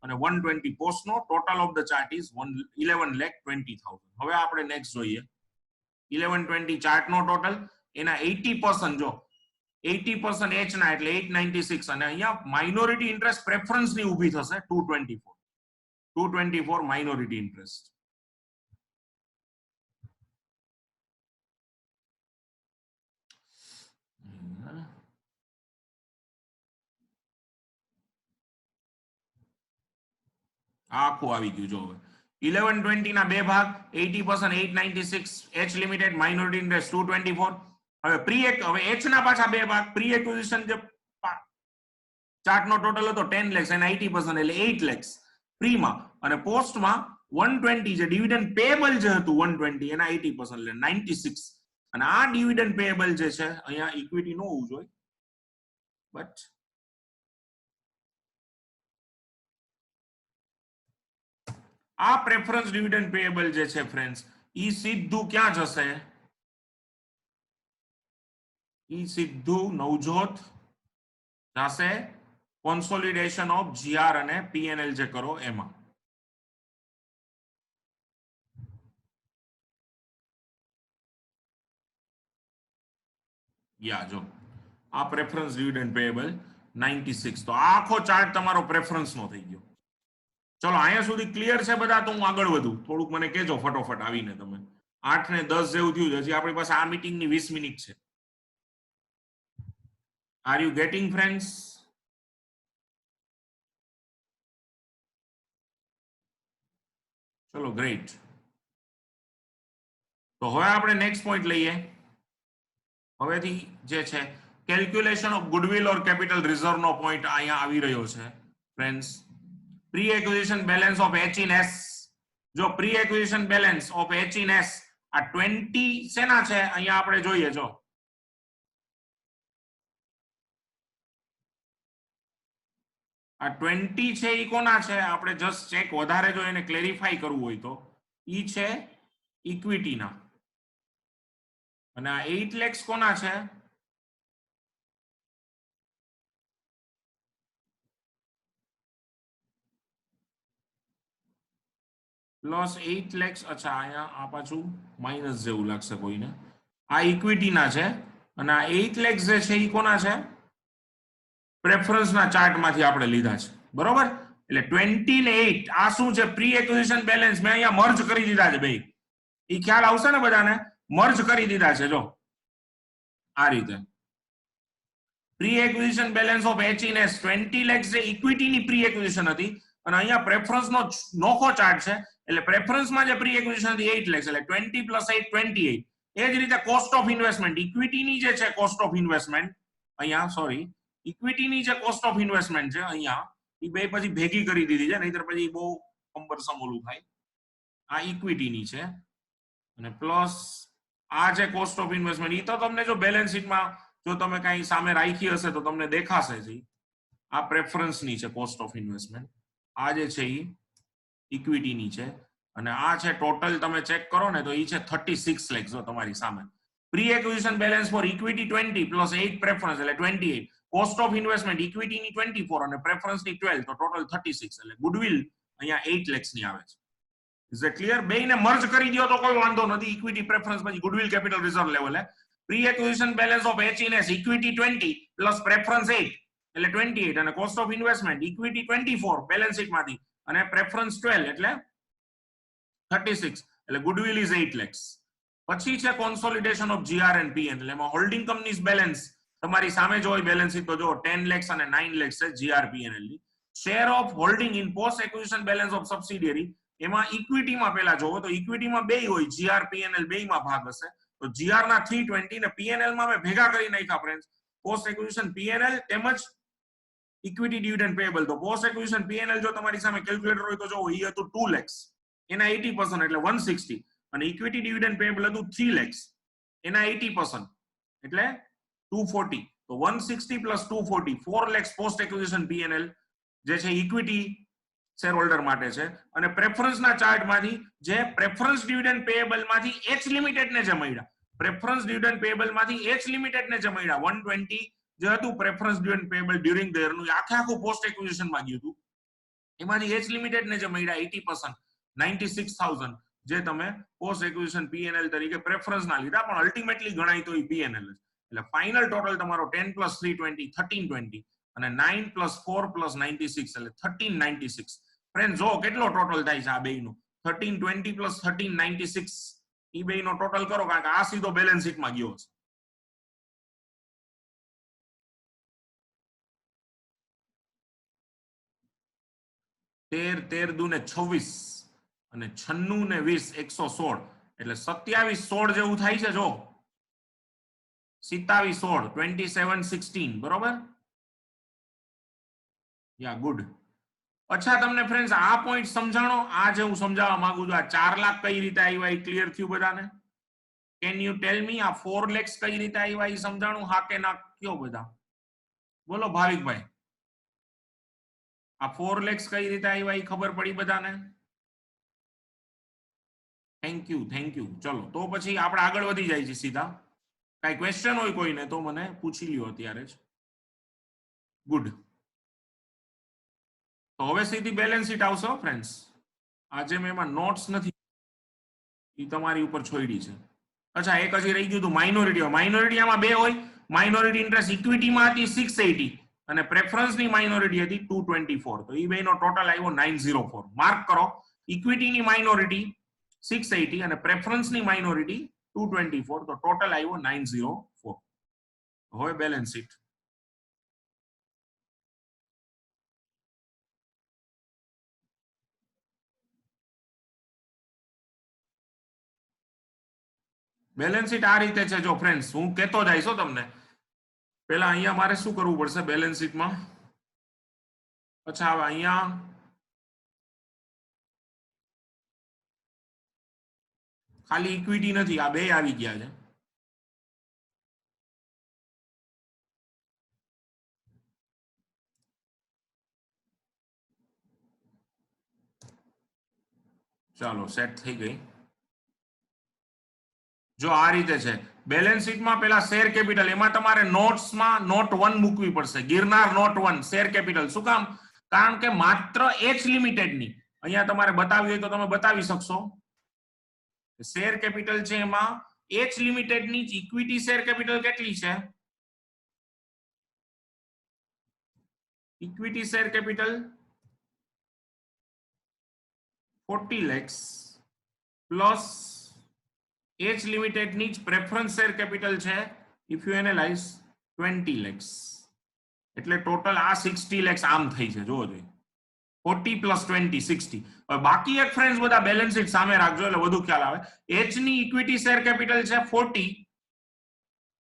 અને 120 પોસ્ટનો. Total of the chart is 11,20,000. હવે આપણે નેક્સ્ટ જોઈએ 1120 ચાર્ટ નો ટોટલ, એના 80% જો 80% એચ ના એટલે 896, અને અહીંયા માઇનોરિટી ઇન્ટરેસ્ટ પ્રેફરન્સ ની ઊભી થશે 224 માઇનોરિટી ઇન્ટરેસ્ટ. આખું આવી ગયું. જો હવે 1120 ના બે ભાગ, 80% 896 એચ લિમિટેડ, માઇનોરિટી ઇન્ટરેસ્ટ 224. હવે હવે એચ ના પાછા બે ભાગ, પ્રી એક્વિઝિશન જે ચાર્ટ નો ટોટલ હતો 10 lakhs એના 80% એટલે 8 lakhs પ્રીમાં, અને પોસ્ટમાં 120 જે ડિવિડન્ડ પેએબલ જે હતું 120 એના 80% એટલે 96. અને આ ડિવિડન્ડ પેએબલ જે છે અહીંયા ઇક્વિટી નો હોવું જોઈએ, બટ આ પ્રેફરન્સ ડિવિડન્ડ પેએબલ જે છે ફ્રેન્ડ્સ, ઈ સીધું ક્યાં જશે? ઈ સીધું નવજોત જશે કોન્સોલિડેશન ઓફ જીઆર અને પીએનએલ જે કરો એમાં. યા જો આ પ્રેફરન્સ ડિવિડન્ડ પેએબલ 96. તો આખો ચાર્ટ તમારો પ્રેફરન્સ નો થઈ ગયો. ચલો અહીંયા સુધી ક્લિયર છે બધા? તો હું આગળ વધું, થોડુંક મને કહેજો ફટોફટ આવીને. તમે 8:10 જેવું થયું છે, હજી આપણી પાસે આ મીટિંગની 20 મિનિટ છે. Are you getting friends? ચલો ગ્રેટ. તો હવે આપણે નેક્સ્ટ પોઈન્ટ લઈએ. હવેથી જે છે calculation of goodwill or capital reserve નો પોઈન્ટ અહીંયા આવી રહ્યો છે friends. Pre acquisition balance of H in S. જો pre acquisition balance of H in S આ 20 શેના છે અહીંયા આપણે જોઈએ. જો આ 20 છે ઈ કોના છે આપણે જસ્ટ ચેક વધારે જો એને ક્લેરિફાઈ કરવું હોય તો ઈ છે ઇક્વિટીના. અને આ 8 lakhs કોના છે? Plus 8 lakhs. અચ્છા અહીંયા આ પાછું માઇનસ જેવું લાગશે કોઈને. આ ઇક્વિટીના છે અને આ 8 lakhs જે છે ઈ કોના છે? પ્રેફરન્સના ચાર્ટમાંથી આપણે લીધા છે બરોબર. એટલે 20 ને 8 આ શું છે? પ્રી એક્વિઝિશન બેલેન્સ મેં અહીંયા મર્જ કરી દીધા છે ભાઈ. ઈ ખ્યાલ આવશે ને બધાને? મર્જ કરી દીધા છે જો આ રીતે. Pre acquisition balance of H in S 20 lakhs જે ઇક્વિટીની પ્રી એક્વિઝિશન હતી અને અહીંયા પ્રેફરન્સનો નોખો ચાર્ટ છે. એટલે પ્રેફરન્સમાં જે પ્રી એક્વિઝિશન હતી 8 lakhs એટલે 20 + 8 28. એ જ રીતે કોસ્ટ ઓફ ઇન્વેસ્ટમેન્ટ ઇક્વિટીની જે છે કોસ્ટ ઓફ ઇન્વેસ્ટમેન્ટ અહીંયા સોરી ઇક્વિટીની જે કોસ્ટ ઓફ ઇન્વેસ્ટમેન્ટ છે અહીંયા એ બે પછી ભેગી કરી દીધી છે નહીતર પછી બહુ કમ્પરસમ ઓલું થાય. આ ઇક્વિટીની છે અને પ્લસ આ જે કોસ્ટ ઓફ ઇન્વેસ્ટમેન્ટ ઈ તો તમને જો બેલેન્સ શીટમાં જો તમે કઈ સામે રાખી હશે તો તમને દેખાશે જ. આ પ્રેફરન્સની છે કોસ્ટ ઓફ ઇન્વેસ્ટમેન્ટ. આ જે છે ઈ ઇક્વિટીની છે અને આ છે ટોટલ તમે ચેક કરો ને તો ઈ છે 36 lakhs જો તમારી સામે. Pre acquisition balance for equity 20 + 8 preference એટલે 28. કોસ્ટ ઓફ ઇન્વેસ્ટમેન્ટ ઇક્વિટીની 24 અને પ્રેફરન્સની 12 તો ટોટલ 36. એટલે ગુડવિલ અહીંયા 8 lakhs ની આવે છે. Is it clear? બેયને મર્જ કરી દો તો કોઈ વાંધો નથી. ઇક્વિટી પ્રેફરન્સ પછી ગુડવિલ કેપિટલ રિઝર્વ લેવલે pre acquisition balance of H in S equity 20 plus preference 8 એટલે 28 અને cost of investment equity 24 balance શીટમાંથી અને પ્રેફરન્સ 12 એટલે 36. એટલે ગુડવિલ ઇઝ 8 lakhs. પછી છે consolidation of GR and PN. એટલે એમાં હોલ્ડિંગ કંપનીઝ બેલેન્સ તમારી સામે જો હોય બેલેન્સ શીટ તો જો 10 lakhs અને 9 lakhs છે જીઆર પીએનએલ ની. Share of holding in post acquisition balance of subsidiary એમાં ઇક્વિટીમાં પેલા જોવો તો ઇક્વિટીમાં બે હોય જીઆર પીએનએલ બેયમાં ભાગ હશે. તો જીઆર ના 320 ને પીએનએલ માં મેં ભેગા કરી નાખ્યા ફ્રેન્ડ્સ. પોસ્ટ એક્વિઝિશન પીએનએલ તેમજ ઇક્વિટી ડિવિડન્ડ પેયેબલ. તો પોસ્ટ એક્વિઝિશન પીએનએલ જો તમારી સામે કેલ્ક્યુલેટર હોય તો જો ઈ હતું 2 lakhs એના 80% એટલે 160 અને ઇક્વિટી ડિવિડન્ડ પેયેબલ હતું 3 lakhs એના 80% એટલે 240. તો 160 + 240 4 lakhs પોસ્ટ એક્વિઝિશન પીએનએલ જે છે ઇક્વિટી શેર હોલ્ડર માટે છે. અને પ્રેફરન્સના ચાર્ટમાંથી જે પ્રેફરન્સ ડિવિડન્ડ પેયેબલ માંથી એચ લિમિટેડ ને જે મળ્યા પ્રેફરન્સ ડિવિડન્ડ પેયેબલ માંથી એચ લિમિટેડ ને જે મળ્યા 120 જે હતું preference dividend payable during the year નું આખું પોસ્ટ એક્વિઝિશન માં ગયું હતું એમાંથી એચ લિમિટેડ ને જે મળ્યા 80% 96,000 જે તમે પોસ્ટ એક્વિઝિશન પીએનએલ તરીકે પ્રેફરન્સ ના લીધા પણ અલ્ટિમેટલી ગણાય તો એ પીએનએલ જ. એટલે ફાઇનલ ટોટલ તમારો 10 + 320 1320 અને 9 + 4 + 96 એટલે 1396. ફ્રેન્ડ જો કેટલો ટોટલ થાય છે આ બેયનો 1320 + 1396 ઈ બેયનો ટોટલ કરો કારણ કે આ સીધો બેલેન્સ શીટમાં ગયો છે. તેર 13 દુ ને 26 અને 96 ને 20 116 એટલે 27 16 જેવું થાય છે જો 27 16 27 16 બરોબર. યા ગુડ. અચ્છા તમને ફ્રેન્ડ્સ આ પોઈન્ટ સમજાણો? આ જે હું સમજાવવા માંગુ છું આ 4 લાખ કઈ રીતે આવ્યા એ ક્લિયર થયું બધાને? કેન યુ ટેલ મી આ 4 lakhs કઈ રીતે આવ્યા એ સમજાણું? હા કે ના કયો બધા? બોલો ભાવિકભાઈ. આ 4 lakhs કઈ રીતે આવ્યા એ ખબર પડી બધાને? થેન્ક યુ ચલો તો પછી આપણે આગળ વધી જાય છે સીધા. કઈ ક્વેશ્ચન હોય કોઈને તો મને પૂછી લ્યો અત્યારે જ. ગુડ. તો હવે સીધી બેલેન્સ શીટ આવશે ફ્રેન્ડ્સ. આજે મેં એમાં નોટ્સ નથી એ તમારી ઉપર છોડી છે. અચ્છા એક હજી રહી ગયું હતું માઇનોરિટી. માઇનોરિટીમાં બે હોય. માઇનોરિટી ઇન્ટરેસ્ટ ઇક્વિટીમાં હતી 680 અને પ્રેફરન્સની માઇનોરિટી હતી 224. તો એ બેનો ટોટલ આવ્યો 904. માર્ક કરો ઇક્વિટીની માઇનોરિટી 680 અને પ્રેફરન્સની માઇનોરિટી 224 તો ટોટલ આવ્યો 904. હવે બેલેન્સ શીટ બેલેન્સ શીટ આ રીતે છે જો ફ્રેન્ડ્સ, હું કહેતો જઈશ તમને. પહેલા અહીંયા મારે શું કરવું પડશે બેલેન્સ શીટમાં? અચ્છા, હવે અહીંયા ખાલી ઇક્વિટી નથી, આ બે આવી ગયા છે. ચાલો સેટ થઈ ગઈ. જો આ રીતે છે બેલેન્સ શીટમાં, પેલા શેર કેપિટલ, એમાં તમારે નોટ્સમાં નોટ 1 મૂકવી પડશે. Girnar note 1 share capital. શું કામ? કારણ કે માત્ર એચ લિમિટેડ ની અહીંયા તમારે બતાવી હોય તો તમે બતાવી શકશો. શેર કેપિટલ છે એમાં એચ લિમિટેડ ની ઇક્વિટી શેર કેપિટલ કેટલી છે? Equity share capital 40 lakhs plus H limited ની જ પ્રેફરન્સ શેર કેપિટલ છે, ઇફ યુ એનાલાઇઝ 20 lakhs. એટલે ટોટલ આ 60 lakhs આમ થઈ છે. જોવો જોઈએ 40 પ્લસ 20 60. હવે બાકી એક ફ્રેન્ડ્સ બધા બેલેન્સ શીટ સામે રાખજો એટલે વધુ ખ્યાલ આવે. એચ ની ઇક્વિટી શેર કેપિટલ છે 40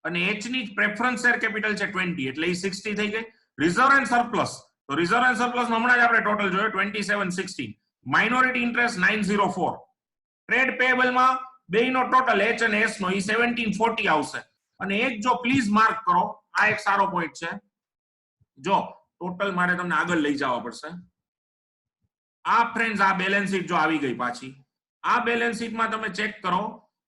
અને એચ ની પ્રેફરન્સ શેર કેપિટલ છે 20, એટલે એ 60 થઈ ગઈ. રિઝર્વ એન્ડ સરપ્લસ, તો રિઝર્વ એન્ડ સરપ્લસ હમણાં જ આપણે ટોટલ જોયો 2716. Minority interest 904. ટ્રેડ પેયેબલ માં બેયનો ટોટલ એચ અને એસ નો એ 1740 આવશે. અને એક જો પ્લીઝ માર્ક કરો, આ એક સારો પોઈન્ટ છે. જો ટોટલ મારે તમને આગળ લઈ જવા પડશે. આ ફ્રેન્ડ્સ આ બેલેન્સ શીટ જો આવી ગઈ પાછી. આ બેલેન્સ શીટમાં તમે ચેક કરો,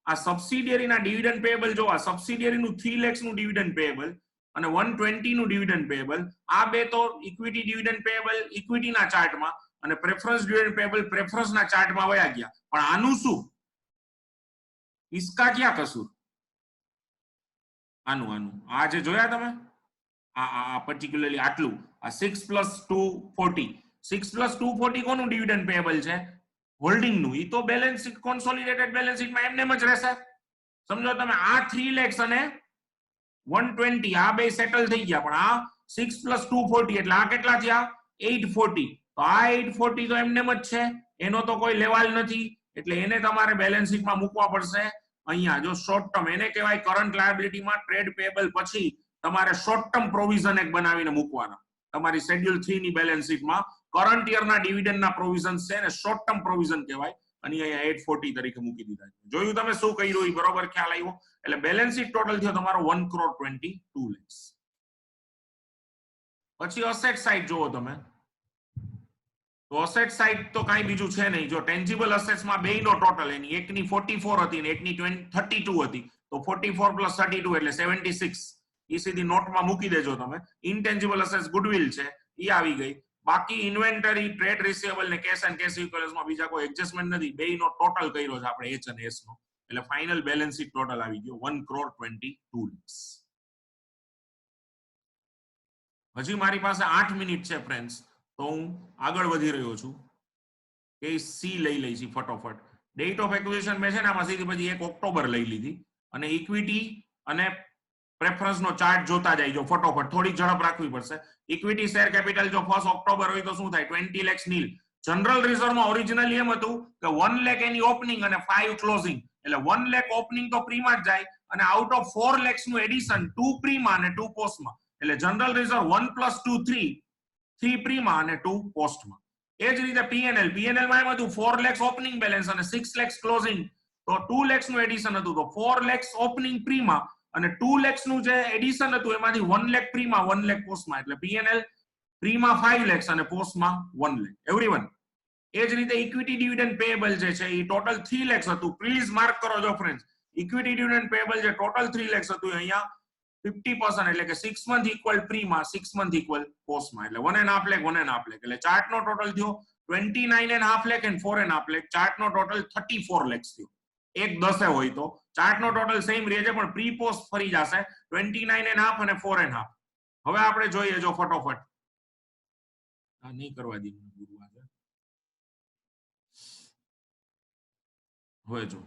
આ સબસિડિયરીના ડિવિડન્ડ પેયેબલ જો, આ સબસિડિયરીનું 3 lakhs નું ડિવિડન્ડ પેયેબલ અને 120 નું ડિવિડન્ડ પેયેબલ. આ બે તો ઇક્વિટી ડિવિડન્ડ પેયેબલ ઇક્વિટીના ચાર્ટમાં અને પ્રેફરન્સ ડિવિડન્ડ પેયેબલ પ્રેફરન્સના ચાર્ટમાં વયા ગયા. પણ આનું શું? इसका क्या कसूर? આનું આ જે જોયા તમે, આ પર્ટિક્યુલરલી આટલું, આ 6 + 240. 6 + 240 કોનું ડિવિડન્ડ પેયેબલ છે? હોલ્ડિંગ નું. ઈ તો બેલેન્સ શીટ કોન્સોલિડેટેડ બેલેન્સ શીટમાં એમનેમ જ રહેશે. સમજો તમે આ 3 lakhs અને 120 આ બે સેટલ થઈ ગયા, પણ આ 6 + 240 એટલે આ કેટલા થયા? 840. તો આ 840 તો એમનેમ જ છે, એનો તો કોઈ લેવાલ નથી, એટલે એને તમારે બેલેન્સ શીટમાં મૂકવા પડશે. અહીંયા જો શોર્ટ ટર્મ, એને કહેવાય કરંટ લાયબિલિટીમાં ટ્રેડ પેયેબલ પછી તમારે શોર્ટ ટર્મ પ્રોવિઝન એક બનાવીને મૂકવાના. તમારી શેડ્યુલ 3 ની બેલેન્સ શીટમાં કરંટ યરના ડિવિડન્ડના પ્રોવિઝન્સ છે ને શોર્ટ ટર્મ પ્રોવિઝન કહેવાય, અને અહીંયા 840 તરીકે મૂકી દીધા છે. જોયું તમે શું કર્યું? એ બરોબર ખ્યાલ આવ્યો? એટલે બેલેન્સ શીટ ટોટલ થયો તમારો 1,22 lakhs. પછી અસેટ સાઇડ જોવો તમે, તો અસેટ સાઇડ તો કાંઈ બીજું છે નહીં. જો ટેન્જિબલ અસેટ્સમાં બેયનો ટોટલ, એની એકની 44 હતી ને એકની 32 હતી, તો 44 + 32 એટલે 76. એ સીધી નોટમાં મૂકી દેજો તમે. ઇનટેન્જિબલ અસેટ્સ ગુડવિલ છે, એ આવી ગઈ. બાકી ઇન્વેન્ટરી, ટ્રેડ રિસીવેબલ ને કેશ એન્ડ કેશ ઇક્વિવલન્ટ્સમાં બીજા કોઈ એડજસ્ટમેન્ટ નથી. બેયનો ટોટલ કર્યો છે આપણે એચ અને એસ નો, એટલે ફાઇનલ બેલેન્સ શીટ ટોટલ આવી ગયો 1,22 lakhs. હજી મારી પાસે 8 મિનિટ છે ફ્રેન્ડ્સ, તો હું આગળ વધી રહ્યો છું કે સી લઈ લઈ છે ફટોફટ. ડેટ ઓફ એક્વિઝિશન મેં છે ને આમાં સીધી પછી 1 ઓક્ટોબર લઈ લીધી, અને ઇક્વિટી અને પ્રેફરન્સ નો ચાર્ટ જોતા જઈજો ફટોફટ, થોડીક ઝડપ રાખવી પડશે. ઇક્વિટી શેર કેપિટલ જો 1 ઓક્ટોબર હોય તો શું થાય? 20 lakhs નીલ. જનરલ રિઝર્વમાં ઓરિજિનલી એમ હતું કે 1 lakh એની ઓપનિંગ અને 5 ક્લોઝિંગ, એટલે 1 lakh ઓપનિંગ તો પ્રીમાં જ જાય, અને આઉટ ઓફ 4 lakhs નું એડિશન 2 પ્રીમાં અને 2 પોસ્ટમાં, એટલે જનરલ રિઝર્વ 1 + 2 3 પ્રીમાં અને 2 પોસ્ટમાં. એ જ રીતે પીએનએલ માં એમ હતું 4 lakhs ઓપનિંગ બેલેન્સ અને 6 lakhs ક્લોઝિંગ, તો 2 lakhs નું એડિશન હતું, તો 4 lakhs ઓપનિંગ પ્રીમાં અને 2 lakhs નું જે એડિશન હતું એમાંથી 1 lakh પ્રીમાં 1 lakh પોસ્ટમાં, એટલે પીએનએલ પ્રીમાં 5 lakhs અને પોસ્ટમાં 1 lakh. એવરીવન. એ જ રીતે ઇક્વિટી ડિવિડન્ડ પેયેબલ જે છે એ ટોટલ 3 lakhs હતું. પ્લીઝ માર્ક કરો જો ફ્રેન્ડ્સ, ઇક્વિટી ડિવિડન્ડ પેયેબલ જે ટોટલ 3 lakhs હતું, અહીંયા 50% એટલે કે 6 month ઇક્વલ પ્રીમાં, 6 month ઇક્વલ પોસ્ટમાં, એટલે 1.5 lakh 1.5 lakh, એટલે ચાર્ટ નો ટોટલ થયો 29.5 lakh and 4.5 lakh. ચાર્ટ નો ટોટલ 34 lakhs થયો. એક 10 હોય તો ચાર્ટ નો ટોટલ સેમ રહે છે, પણ પ્રી પોસ્ટ ફરી જશે 29.5 અને 4.5. હવે આપણે જોઈએ જો ફટોફટ. આ નહીં કરવા દી મને ગુરુ આજે. હવે જો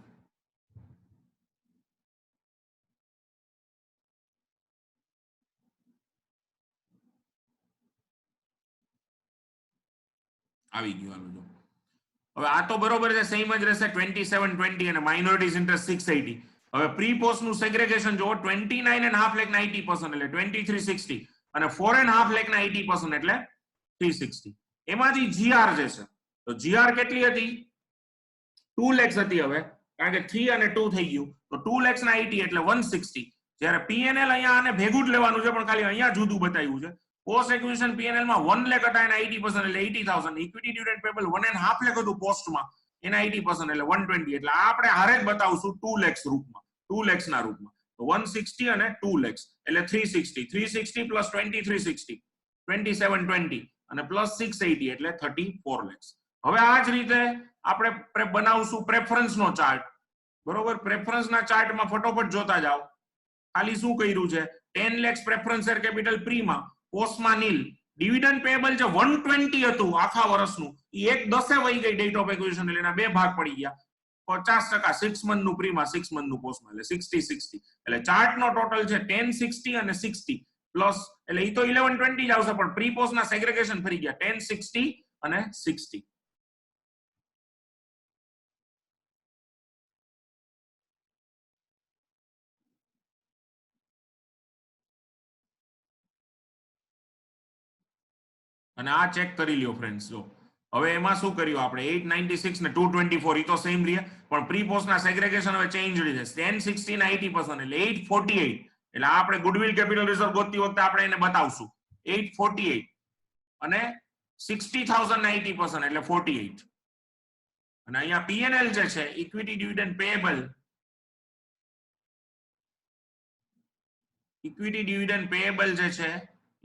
આવી ગયું. હાલો જો હવે આ તો બરોબર છે, સેમ જ રહેશે 2720 અને માઇનોરિટીઝ ઇન્ટરેસ્ટ 680. હવે પ્રી પોસ્ટ નું સેગ્રેગેશન જો 29.5 લાખ ના 80% એટલે 2360 અને 4.5 લાખ ના 80% એટલે 360. એમાંથી જીઆર જે છે તો જીઆર કેટલી હતી 2 lakhs હતી. હવે કારણ કે 3 અને 2 થઈ ગયું તો 2 lakhs ના 80 એટલે 160. જ્યારે પીએનએલ અહીંયા આને ભેગું જ લેવાનું છે પણ ખાલી અહીંયા જુદું બતાવ્યું છે. પોસ્ટ એક્વિઝિશન પીએનએલ માં 1 લાખ હતા એના 80% એટલે 80000. ઇક્વિટી ડિવિડન્ડ પેબલ 1.5 લાખ હતું પોસ્ટમાં એના 80% એટલે 120. એટલે આ આપણે હારે જ બતાવશું 2 lakhs રૂપમાં 2 lakhs ના રૂપમાં. તો 160 અને 2 lakhs એટલે 360. 360 પ્લસ 2360 2720 અને પ્લસ 680 એટલે 34 lakhs. હવે આ જ રીતે આપણે બનાવશું પ્રેફરન્સ નો ચાર્ટ. બરોબર, પ્રેફરન્સ ના ચાર્ટમાં ફટોફટ જોતા જાઓ. ખાલી શું કર્યું છે 10 lakhs પ્રેફરન્સ શેર કેપિટલ પ્રીમાં, પોસ્ટમાં નીલ. ડિવિડન્ડ પેએબલ જે 120 હતું આખા વર્ષનું એ 1/10 વહી ગઈ ડેટ ઓફ એક્વિઝિશન એટલે એના બે ભાગ પડી ગયા. 50% 6 મંથ નું પ્રીમાં 6 મંથ નું પોસ્ટમાં એટલે 60-60. એટલે ચાર્ટ નો ટોટલ છે 10, 60 અને 60 પ્લસ એટલે એ તો 1120 જ આવશે પણ પ્રી પોસ્ટ ના સેગ્રેગેશન ફરી ગયા 10, 60 અને 60. અને આ ચેક કરી લ્યો ફ્રેન્ડ્સ. જો હવે એમાં શું કર્યું આપણે 896 ને 224 એ તો સેમ રહે પણ પ્રી પોસ્ટ ના સેગ્રેગેશન હવે ચેન્જ છે 10, 60 ના 80% એટલે 848. એટલે આ આપણે ગુડવિલ કેપિટલ રિઝર્વ ગોતતી વખતે આપણે એને બતાવશું 848 અને 60000 ના 80% એટલે 48. અને અહીંયા પીએનએલ જે છે equity dividend payable, equity dividend payable જે છે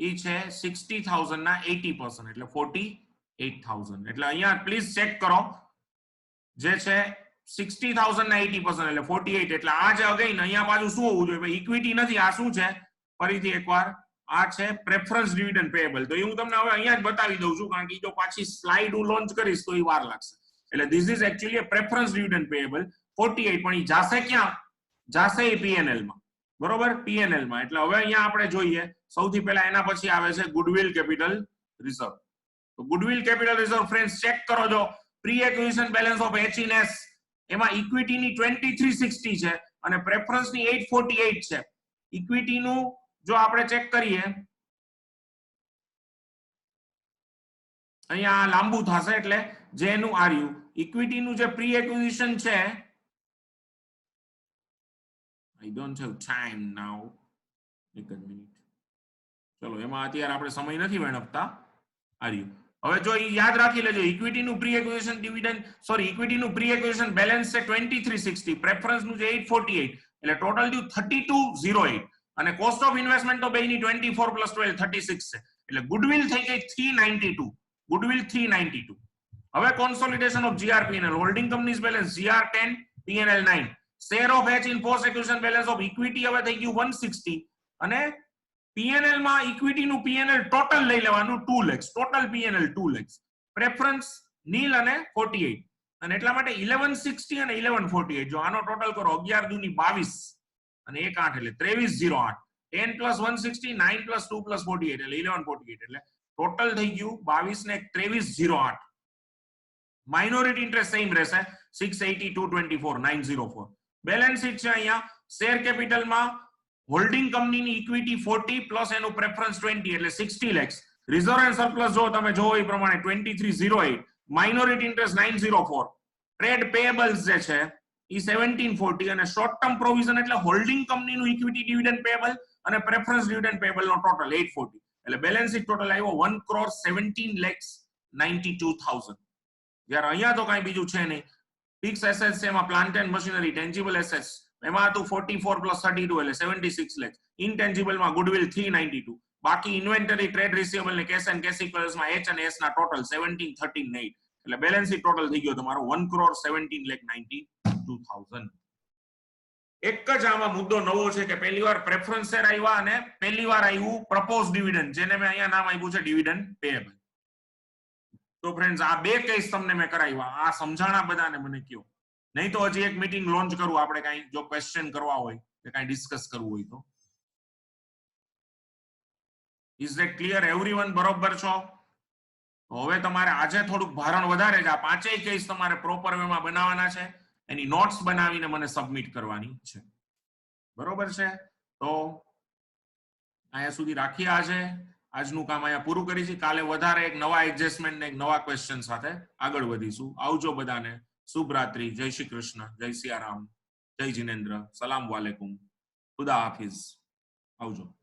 એ છે 60000 ના 80% એટલે 48000. એટલે અહીંયા પ્લીઝ ચેક કરો જે છે 60000 ના 80% એટલે 48. એટલે આ જે અગેન અહીંયા બાજુ શું હોવું જોઈએ ભાઈ ઇક્વિટી નથી આ શું છે ફરીથી એકવાર આ છે પ્રેફરન્સ ડિવિડન્ડ પેએબલ. તો એ હું તમને હવે અહીંયા જ બતાવી દઉં છું કારણ કે જો પાછી સ્લાઇડ હું લોન્ચ કરીશ તો એ વાર લાગશે. એટલે this is actually a preference dividend payable 48 પણ એ જાશે ક્યાં જાશે એ પીએનએલ માં. બરોબર, પીએનએલ માં. એટલે હવે અહીંયા આપણે જોઈએ સૌથી પહેલા એના પછી આવે છે ગુડવિલ કેપિટલ રિઝર્વ. તો goodwill capital reserve friends check કરો. જો પ્રી એક્વિઝિશન બેલેન્સ ઓફ એચઇએનએસ એમાં ઇક્વિટીની 2360 છે અને પ્રેફરન્સની 848 છે. ઇક્વિટીનું જો આપણે ચેક કરીએ અહીંયા લાંબુ થશે એટલે જેનું આર્યુ ઇક્વિટીનું જે પ્રી એક્વિઝિશન છે I don't have time now. એક જ મિનિટ. ચલો એમાં અત્યારે આપણે સમય નથી વેણવતા. આર્યુ હવે જો યાદ રાખી લેજો ઇક્વિટીનું પ્રી એક્વિઝિશન ડિવિડન્ડ ઇક્વિટીનું પ્રી એક્વિઝિશન બેલેન્સ છે 2360, પ્રેફરન્સનું છે 848 એટલે ટોટલ થયું 3208 અને કોસ્ટ ઓફ ઇન્વેસ્ટમેન્ટ તો બેની 24 + 12 36 છે એટલે ગુડવિલ થઈ ગઈ 392. ગુડવિલ 392. હવે consolidation of GRPNL holding companies balance GR10 PNL 9 share of H in post acquisition balance of equity હવે થઈ ગયું 160 અને પીએનએલ માં ઇક્વિટીનું પીએનએલ ટોટલ લઈ લેવાનું 2 lakhs. Total PNL 2 lakhs. Preference nil અને 48 અને એટલા માટે 1160 અને 1148 જો આનો ટોટલ કરો 11 દુની 22 અને 1 8 એટલે 2308. 10 + 160 9 + 2 + 48 એટલે 1148 એટલે ટોટલ થઈ ગયું 22 ને 2308. માઇનોરિટી ઇન્ટરેસ્ટ સેમ રહેશે 680 224 904. બેલેન્સ શીટ છે અહીંયા શેર કેપિટલમાં હોલ્ડિંગ કંપનીની ઇક્વિટી 40 પ્લસ એનું પ્રેફરન્સ 20 એટલે 60 lakhs. રિઝર્વ એન્ડ સરપ્લસ જો તમે જો એ પ્રમાણે 2308. Minority interest 904. ટ્રેડ પેએબલ્સ જે છે એ 1740 અને શોર્ટ ટર્મ પ્રોવિઝન એટલે હોલ્ડિંગ કંપનીનું ઇક્વિટી ડિવિડન્ડ પેએબલ અને પ્રેફરન્સ ડિવિડન્ડ પેએબલ નો ટોટલ 840 એટલે બેલેન્સ શીટ ટોટલ આવ્યો 1,17,92,000. જ્યારે અહીંયા તો કાંઈ બીજું છે નહીં. ફિક્સ એસેટ્સ છે એમાં plant and machinery, tangible assets એમાં હતું 44 + 32 એટલે 76 lakhs. ઇનટેન્જિબલ માં ગુડવિલ 392. બાકી ઇન્વેન્ટરી, ટ્રેડ રિસીવેબલ ને કેશ એન્ડ કેશ ઇક્વિવલન્ટ્સ માં H અને S ના ટોટલ 17,13,8 એટલે બેલેન્સ શીટ ટોટલ થઈ ગયો તમારો 1,17,92,000. એક જ આમાં મુદ્દો નવો છે કે પહેલી વાર પ્રેફરન્સ શેર આવ્યા અને પહેલી વાર આવ્યું પ્રપોઝ ડિવિડન્ડ જેને મેં અહીંયા નામ આપ્યું છે ડિવિડન્ડ પેએબલ. તો ફ્રેન્ડ્સ આ બે કેસ તમને મેં કરાવ્યા. આ સમજાણા બધાને મને કયો નહીં તો હજી એક મીટિંગ લોન્ચ કરું આપણે કઈ જો ક્વેશ્ચન કરવા હોય કે કઈ ડિસ્કસ કરવું હોય તો. Is that clear everyone? બરોબર છો? હવે તમારે આજે થોડુંક ભારણ વધારે છે. આ પાંચેય કેસ તમારે પ્રોપર વેમાં બનાવવાના છે. એની નોટ્સ બનાવીને મને સબમિટ કરવાની છે. બરોબર છે. તો અહીંયા સુધી રાખીએ આજે. આજનું કામ અહીંયા પૂરું કરીશું. કાલે વધારે એક નવા એડજસ્ટમેન્ટ ને એક નવા ક્વેશ્ચન સાથે આગળ વધીશું. આવજો બધાને. શુભ રાત્રિ. જય શ્રી કૃષ્ણ. જય સિયારામ. જય જિનેન્દ્ર. સલામ વાલેકુમ. ખુદા હાફિઝ. આવજો.